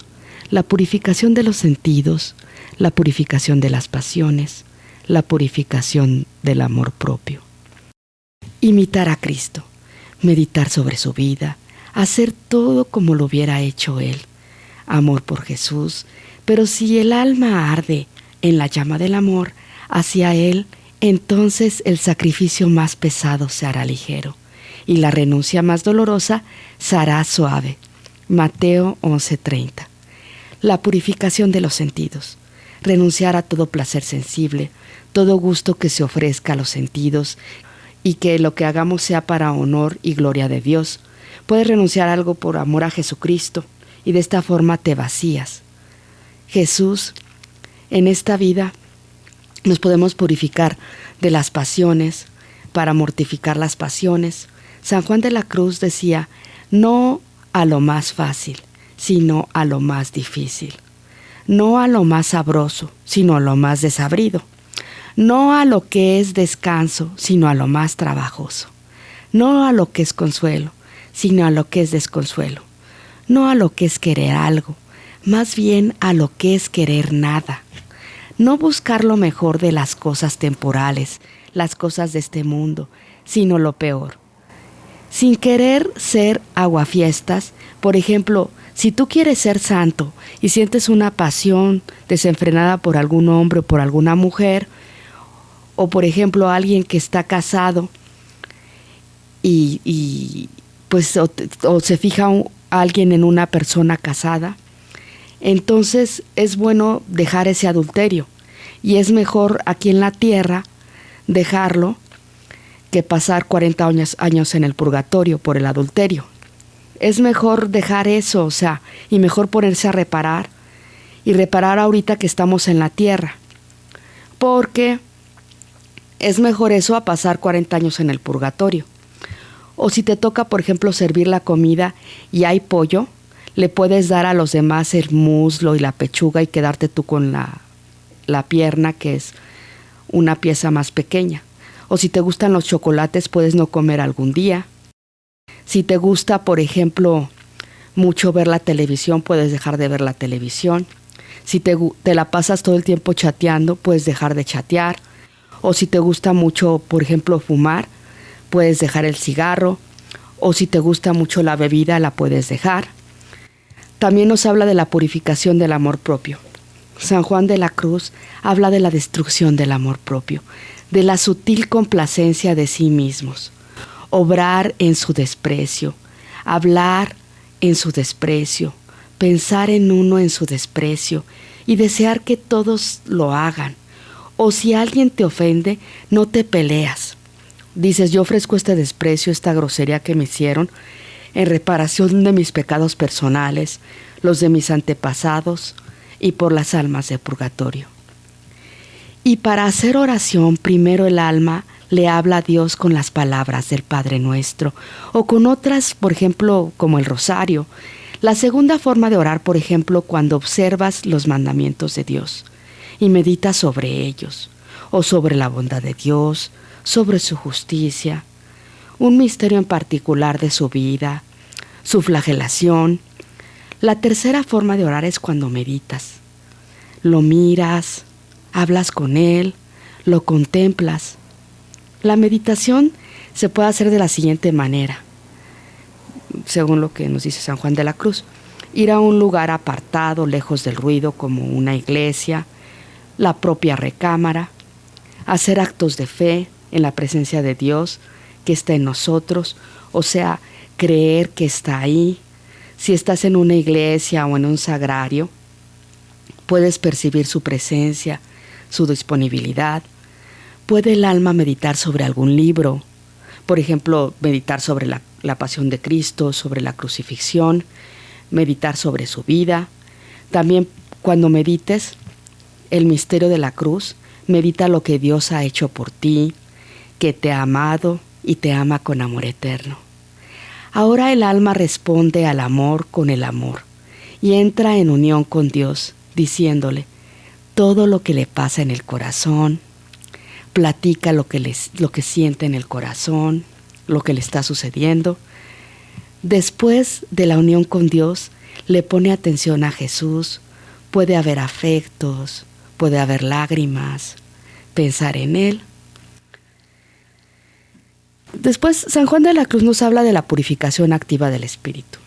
la purificación de los sentidos, la purificación de las pasiones, la purificación del amor propio. Imitar a Cristo, meditar sobre su vida, hacer todo como lo hubiera hecho Él. Amor por Jesús, pero si el alma arde en la llama del amor hacia Él, entonces el sacrificio más pesado se hará ligero y la renuncia más dolorosa se hará suave. Mateo 11:30. La purificación de los sentidos. Renunciar a todo placer sensible, todo gusto que se ofrezca a los sentidos y que lo que hagamos sea para honor y gloria de Dios. Puedes renunciar a algo por amor a Jesucristo y de esta forma te vacías. Jesús, en esta vida nos podemos purificar de las pasiones para mortificar las pasiones. San Juan de la Cruz decía: no a lo más fácil, sino a lo más difícil. No a lo más sabroso, sino a lo más desabrido. No a lo que es descanso, sino a lo más trabajoso. No a lo que es consuelo, sino a lo que es desconsuelo. No a lo que es querer algo, más bien a lo que es querer nada. No buscar lo mejor de las cosas temporales, las cosas de este mundo, sino lo peor. Sin querer ser aguafiestas, por ejemplo, si tú quieres ser santo y sientes una pasión desenfrenada por algún hombre o por alguna mujer, o por ejemplo alguien que está casado y pues o se fija alguien en una persona casada, entonces es bueno dejar ese adulterio y es mejor aquí en la tierra dejarlo que pasar 40 años en el purgatorio por el adulterio. Es mejor dejar eso, o sea, y mejor ponerse a reparar y reparar ahorita que estamos en la tierra, porque es mejor eso a pasar 40 años en el purgatorio. O si te toca, por ejemplo, servir la comida y hay pollo, le puedes dar a los demás el muslo y la pechuga y quedarte tú con la pierna, que es una pieza más pequeña. O si te gustan los chocolates, puedes no comer algún día. Si te gusta, por ejemplo, mucho ver la televisión, puedes dejar de ver la televisión. Si te la pasas todo el tiempo chateando, puedes dejar de chatear. O si te gusta mucho, por ejemplo, fumar, puedes dejar el cigarro. O si te gusta mucho la bebida, la puedes dejar. También nos habla de la purificación del amor propio. San Juan de la Cruz habla de la destrucción del amor propio, de la sutil complacencia de sí mismos, obrar en su desprecio, hablar en su desprecio, pensar en uno en su desprecio y desear que todos lo hagan. O si alguien te ofende, no te peleas. Dices, yo ofrezco este desprecio, esta grosería que me hicieron, en reparación de mis pecados personales, los de mis antepasados y por las almas de purgatorio. Y para hacer oración, primero el alma le habla a Dios con las palabras del Padre Nuestro o con otras, por ejemplo, como el rosario. La segunda forma de orar, por ejemplo, cuando observas los mandamientos de Dios y meditas sobre ellos, o sobre la bondad de Dios, sobre su justicia, un misterio en particular de su vida, su flagelación. La tercera forma de orar es cuando meditas. Lo miras, hablas con él, lo contemplas. La meditación se puede hacer de la siguiente manera, según lo que nos dice San Juan de la Cruz: ir a un lugar apartado, lejos del ruido, como una iglesia, la propia recámara, hacer actos de fe en la presencia de Dios que está en nosotros, o sea, creer que está ahí. Si estás en una iglesia o en un sagrario, puedes percibir su presencia, su disponibilidad. Puede el alma meditar sobre algún libro, por ejemplo, meditar sobre la pasión de Cristo, sobre la crucifixión, meditar sobre su vida. También cuando medites el misterio de la cruz, medita lo que Dios ha hecho por ti, que te ha amado y te ama con amor eterno. Ahora el alma responde al amor con el amor y entra en unión con Dios, diciéndole todo lo que le pasa en el corazón, platica lo que siente en el corazón, lo que le está sucediendo. Después de la unión con Dios, le pone atención a Jesús. Puede haber afectos, puede haber lágrimas, pensar en Él. Después, San Juan de la Cruz nos habla de la purificación activa del espíritu.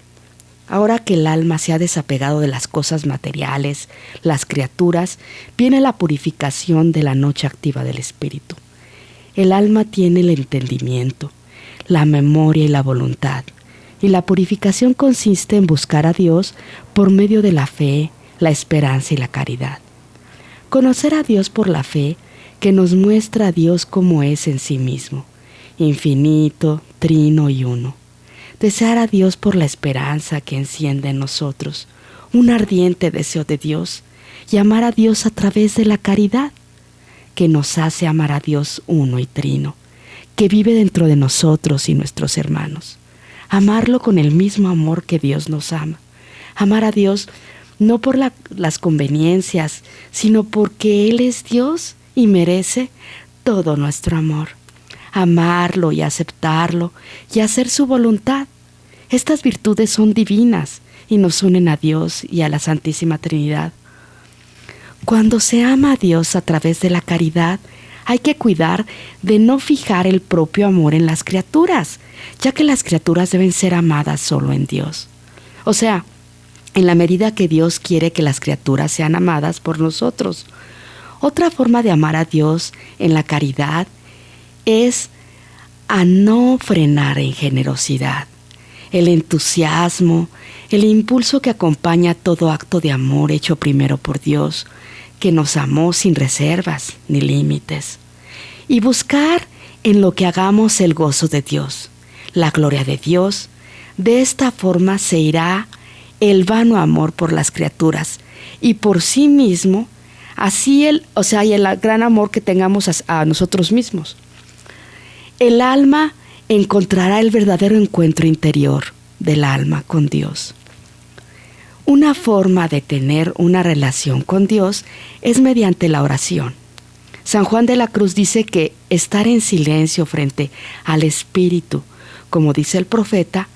Ahora que el alma se ha desapegado de las cosas materiales, las criaturas, viene la purificación de la noche activa del espíritu. El alma tiene el entendimiento, la memoria y la voluntad, y la purificación consiste en buscar a Dios por medio de la fe, la esperanza y la caridad. Conocer a Dios por la fe, que nos muestra a Dios como es en sí mismo, infinito, trino y uno. Desear a Dios por la esperanza que enciende en nosotros un ardiente deseo de Dios, y amar a Dios a través de la caridad, que nos hace amar a Dios uno y trino, que vive dentro de nosotros y nuestros hermanos. Amarlo con el mismo amor que Dios nos ama. Amar a Dios no por las conveniencias, sino porque Él es Dios y merece todo nuestro amor. Amarlo y aceptarlo y hacer su voluntad. Estas virtudes son divinas y nos unen a Dios y a la Santísima Trinidad. Cuando se ama a Dios a través de la caridad, hay que cuidar de no fijar el propio amor en las criaturas, ya que las criaturas deben ser amadas solo en Dios. O sea, en la medida que Dios quiere que las criaturas sean amadas por nosotros. Otra forma de amar a Dios en la caridad es a no frenar en generosidad. El entusiasmo, el impulso que acompaña todo acto de amor hecho primero por Dios, que nos amó sin reservas ni límites. Y buscar en lo que hagamos el gozo de Dios, la gloria de Dios. De esta forma se irá el vano amor por las criaturas y por sí mismo, así y el gran amor que tengamos a nosotros mismos. El alma encontrará el verdadero encuentro interior del alma con Dios. Una forma de tener una relación con Dios es mediante la oración. San Juan de la Cruz dice que estar en silencio frente al Espíritu, como dice el profeta,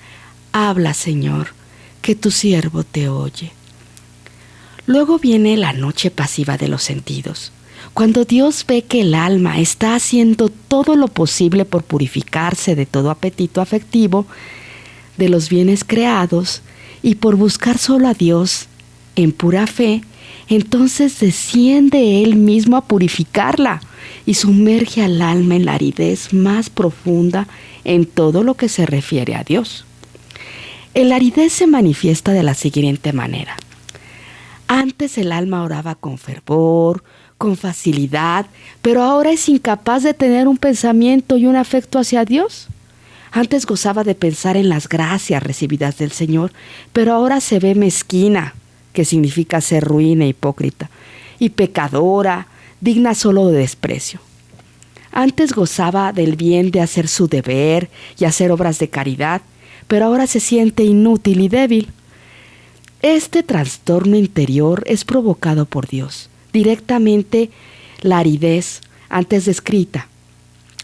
habla, Señor, que tu siervo te oye. Luego viene la noche pasiva de los sentidos, cuando Dios ve que el alma está haciendo todo lo posible por purificarse de todo apetito afectivo, de los bienes creados, y por buscar solo a Dios en pura fe, entonces desciende Él mismo a purificarla y sumerge al alma en la aridez más profunda en todo lo que se refiere a Dios. El aridez se manifiesta de la siguiente manera. Antes el alma oraba con fervor, con facilidad, pero ahora es incapaz de tener un pensamiento y un afecto hacia Dios. Antes gozaba de pensar en las gracias recibidas del Señor, pero ahora se ve mezquina, que significa ser ruin e hipócrita, y pecadora, digna solo de desprecio. Antes gozaba del bien de hacer su deber y hacer obras de caridad, pero ahora se siente inútil y débil. Este trastorno interior es provocado por Dios, directamente la aridez antes descrita,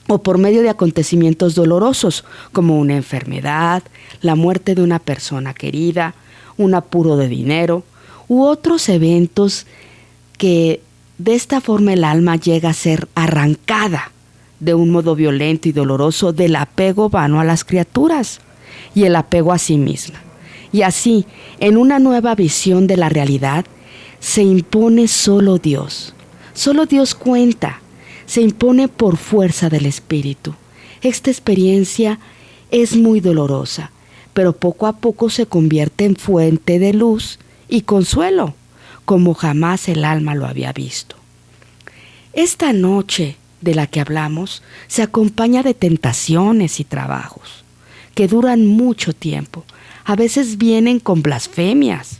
o por medio de acontecimientos dolorosos, como una enfermedad, la muerte de una persona querida, un apuro de dinero, u otros eventos que de esta forma el alma llega a ser arrancada de un modo violento y doloroso del apego vano a las criaturas y el apego a sí misma. Y así, en una nueva visión de la realidad, se impone solo Dios. Solo Dios cuenta. Se impone por fuerza del Espíritu. Esta experiencia es muy dolorosa, pero poco a poco se convierte en fuente de luz y consuelo, como jamás el alma lo había visto. Esta noche de la que hablamos se acompaña de tentaciones y trabajos, que duran mucho tiempo. A veces vienen con blasfemias.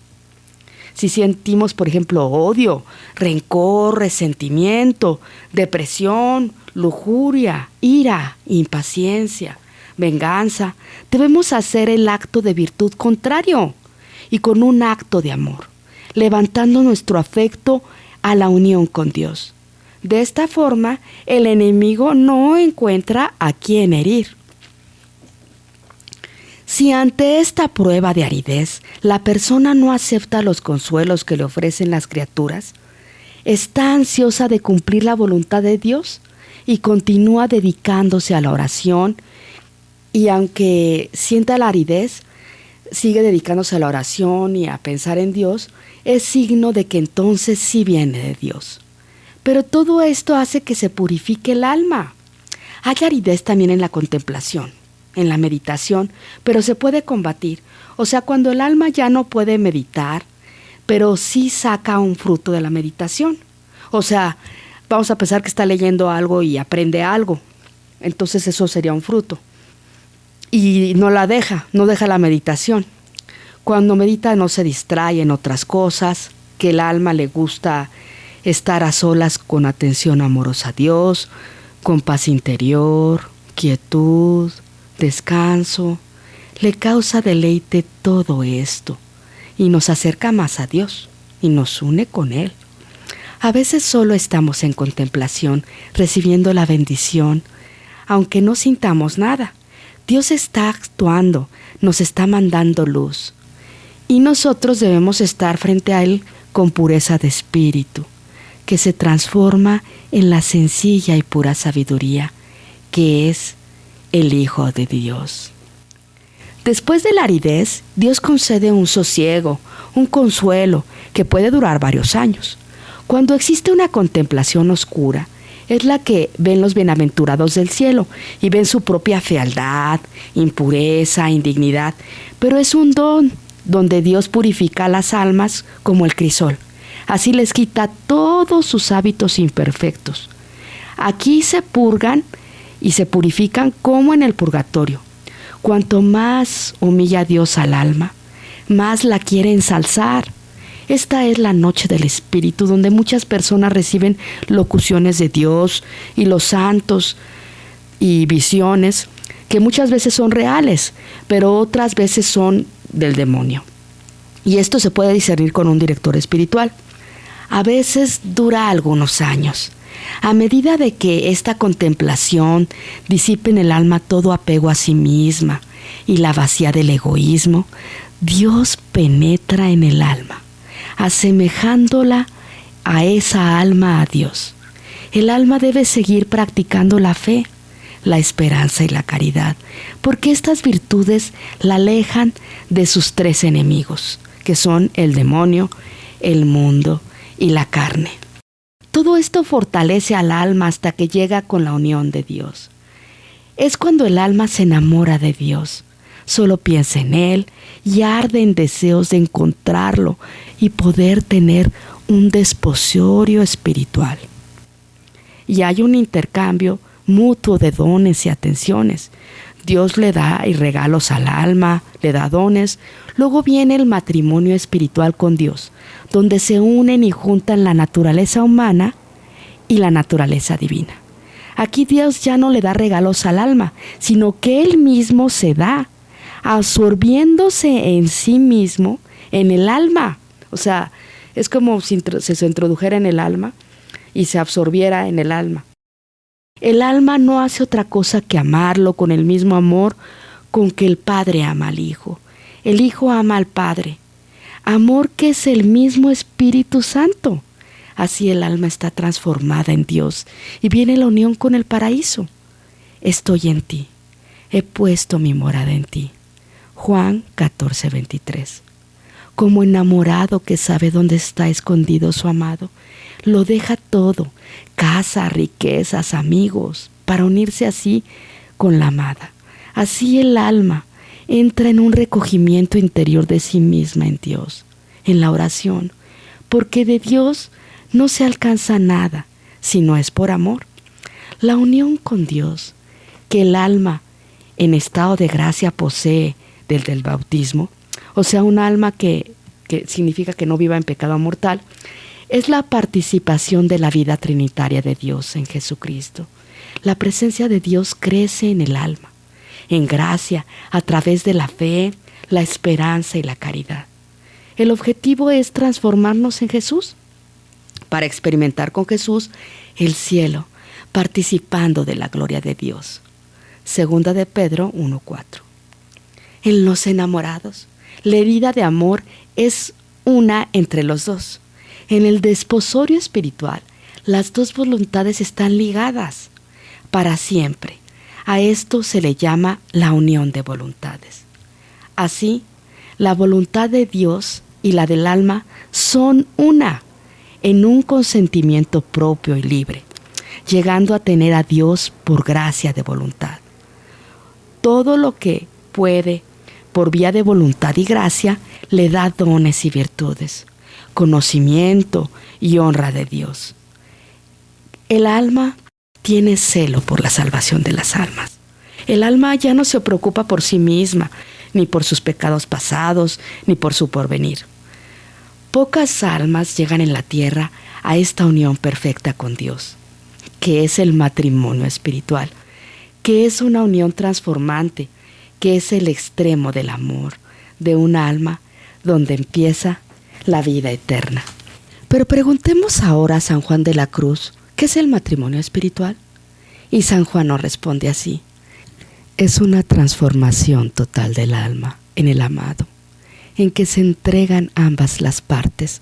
Si sentimos, por ejemplo, odio, rencor, resentimiento, depresión, lujuria, ira, impaciencia, venganza, debemos hacer el acto de virtud contrario y con un acto de amor, levantando nuestro afecto a la unión con Dios. De esta forma, el enemigo no encuentra a quién herir. Si ante esta prueba de aridez la persona no acepta los consuelos que le ofrecen las criaturas, está ansiosa de cumplir la voluntad de Dios y continúa dedicándose a la oración, y aunque sienta la aridez, sigue dedicándose a la oración y a pensar en Dios, es signo de que entonces sí viene de Dios. Pero todo esto hace que se purifique el alma. Hay aridez también en la contemplación, en la meditación, pero se puede combatir. O sea, cuando el alma ya no puede meditar, pero sí saca un fruto de la meditación. O sea, vamos a pensar que está leyendo algo y aprende algo. Entonces eso sería un fruto. Y no deja la meditación. Cuando medita no se distrae en otras cosas, que el alma le gusta estar a solas con atención amorosa a Dios, con paz interior, quietud, descanso. Le causa deleite todo esto y nos acerca más a Dios y nos une con Él. A veces solo estamos en contemplación, recibiendo la bendición, aunque no sintamos nada. Dios está actuando, nos está mandando luz. Y nosotros debemos estar frente a Él con pureza de espíritu, que se transforma en la sencilla y pura sabiduría, que es el Hijo de Dios. Después de la aridez, Dios concede un sosiego, un consuelo, que puede durar varios años. Cuando existe una contemplación oscura, es la que ven los bienaventurados del cielo y ven su propia fealdad, impureza, indignidad, pero es un don donde Dios purifica a las almas como el crisol. Así les quita todos sus hábitos imperfectos. Aquí se purgan y se purifican como en el purgatorio. Cuanto más humilla Dios al alma, más la quiere ensalzar. Esta es la noche del Espíritu, donde muchas personas reciben locuciones de Dios y los santos y visiones, que muchas veces son reales, pero otras veces son del demonio. Y esto se puede discernir con un director espiritual. A veces dura algunos años. A medida de que esta contemplación disipe en el alma todo apego a sí misma y la vacía del egoísmo, Dios penetra en el alma, asemejándola a esa alma a Dios. El alma debe seguir practicando la fe, la esperanza y la caridad, porque estas virtudes la alejan de sus tres enemigos, que son el demonio, el mundo y la carne. Todo esto fortalece al alma hasta que llega con la unión de Dios. Es cuando el alma se enamora de Dios, solo piensa en Él y arde en deseos de encontrarlo y poder tener un desposorio espiritual. Y hay un intercambio mutuo de dones y atenciones. Dios le da y regalos al alma, le da dones. Luego viene el matrimonio espiritual con Dios, donde se unen y juntan la naturaleza humana y la naturaleza divina. Aquí Dios ya no le da regalos al alma, sino que Él mismo se da, absorbiéndose en sí mismo, en el alma. O sea, es como si se introdujera en el alma y se absorbiera en el alma. El alma no hace otra cosa que amarlo con el mismo amor con que el Padre ama al Hijo. El Hijo ama al Padre. Amor que es el mismo Espíritu Santo. Así el alma está transformada en Dios y viene la unión con el paraíso. Estoy en ti. He puesto mi morada en ti. Juan 14:23. Como enamorado que sabe dónde está escondido su amado, lo deja todo, casa, riquezas, amigos, para unirse así con la amada. Así el alma entra en un recogimiento interior de sí misma en Dios, en la oración, porque de Dios no se alcanza nada si no es por amor. La unión con Dios, que el alma en estado de gracia posee desde el bautismo, o sea, un alma que significa que no viva en pecado mortal, es la participación de la vida trinitaria de Dios en Jesucristo. La presencia de Dios crece en el alma, en gracia, a través de la fe, la esperanza y la caridad. El objetivo es transformarnos en Jesús, para experimentar con Jesús el cielo, participando de la gloria de Dios. Segunda de Pedro 1:4. En los enamorados, la herida de amor es una entre los dos. En el desposorio espiritual, las dos voluntades están ligadas para siempre. A esto se le llama la unión de voluntades. Así, la voluntad de Dios y la del alma son una, en un consentimiento propio y libre, llegando a tener a Dios por gracia de voluntad. Todo lo que puede, por vía de voluntad y gracia, le da dones y virtudes, conocimiento y honra de Dios. El alma tiene celo por la salvación de las almas. El alma ya no se preocupa por sí misma, ni por sus pecados pasados, ni por su porvenir. Pocas almas llegan en la tierra a esta unión perfecta con Dios, que es el matrimonio espiritual, que es una unión transformante, que es el extremo del amor de un alma donde empieza la vida eterna. Pero preguntemos ahora a San Juan de la Cruz, ¿qué es el matrimonio espiritual? Y San Juan nos responde así: es una transformación total del alma en el amado, en que se entregan ambas las partes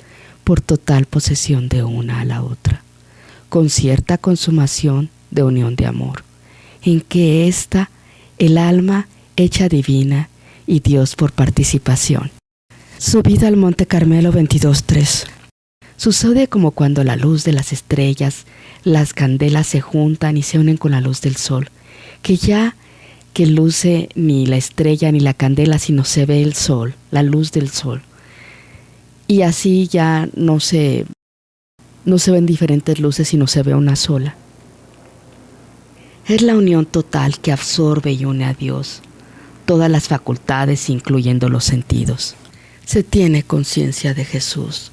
por total posesión de una a la otra, con cierta consumación de unión de amor, en que está el alma hecha divina y Dios por participación. Subida al Monte Carmelo 22:3. Sucede como cuando la luz de las estrellas, las candelas se juntan y se unen con la luz del sol, que ya que luce ni la estrella ni la candela, sino se ve el sol, la luz del sol. Y así ya no se ven diferentes luces, sino se ve una sola. Es la unión total que absorbe y une a Dios, todas las facultades, incluyendo los sentidos. Se tiene conciencia de Jesús.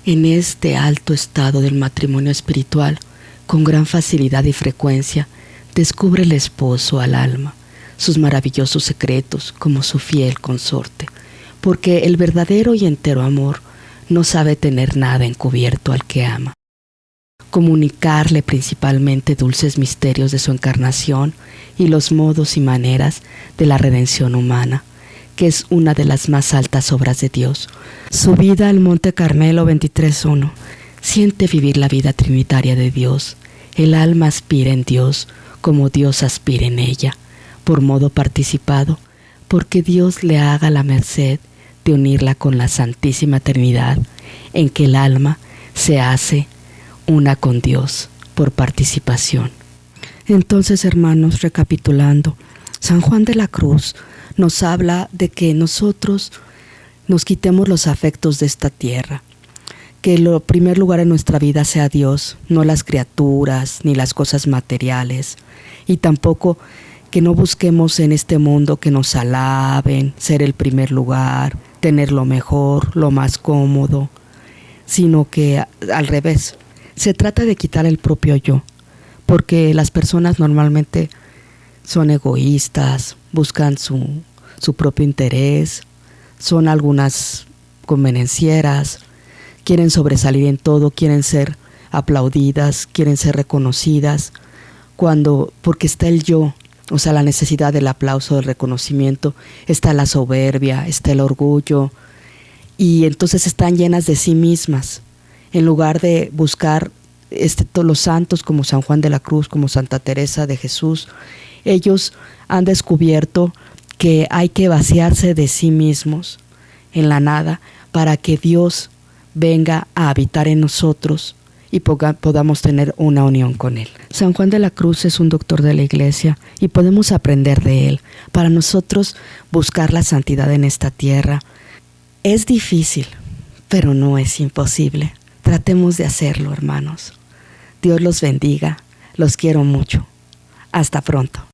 En este alto estado del matrimonio espiritual, con gran facilidad y frecuencia, descubre el esposo al alma, sus maravillosos secretos como su fiel consorte, porque el verdadero y entero amor no sabe tener nada encubierto al que ama. Comunicarle principalmente dulces misterios de su encarnación y los modos y maneras de la redención humana, que es una de las más altas obras de Dios. Subida al Monte Carmelo 23:1. Siente vivir la vida trinitaria de Dios. El alma aspira en Dios como Dios aspira en ella, por modo participado, porque Dios le haga la merced de unirla con la Santísima Trinidad, en que el alma se hace una con Dios por participación. Entonces, hermanos, recapitulando, San Juan de la Cruz nos habla de que nosotros nos quitemos los afectos de esta tierra, que el primer lugar en nuestra vida sea Dios, no las criaturas ni las cosas materiales, y tampoco que no busquemos en este mundo que nos alaben, ser el primer lugar, tener lo mejor, lo más cómodo, sino que al revés, se trata de quitar el propio yo, porque las personas normalmente son egoístas, buscan su propio interés, son algunas convenencieras, quieren sobresalir en todo, quieren ser aplaudidas, quieren ser reconocidas, porque está el yo, o sea, la necesidad del aplauso, del reconocimiento, está la soberbia, está el orgullo, y entonces están llenas de sí mismas, en lugar de buscar todos los santos como San Juan de la Cruz, como Santa Teresa de Jesús. Ellos han descubierto que hay que vaciarse de sí mismos en la nada para que Dios venga a habitar en nosotros y podamos tener una unión con Él. San Juan de la Cruz es un doctor de la Iglesia y podemos aprender de él para nosotros buscar la santidad en esta tierra. Es difícil, pero no es imposible. Tratemos de hacerlo, hermanos. Dios los bendiga. Los quiero mucho. Hasta pronto.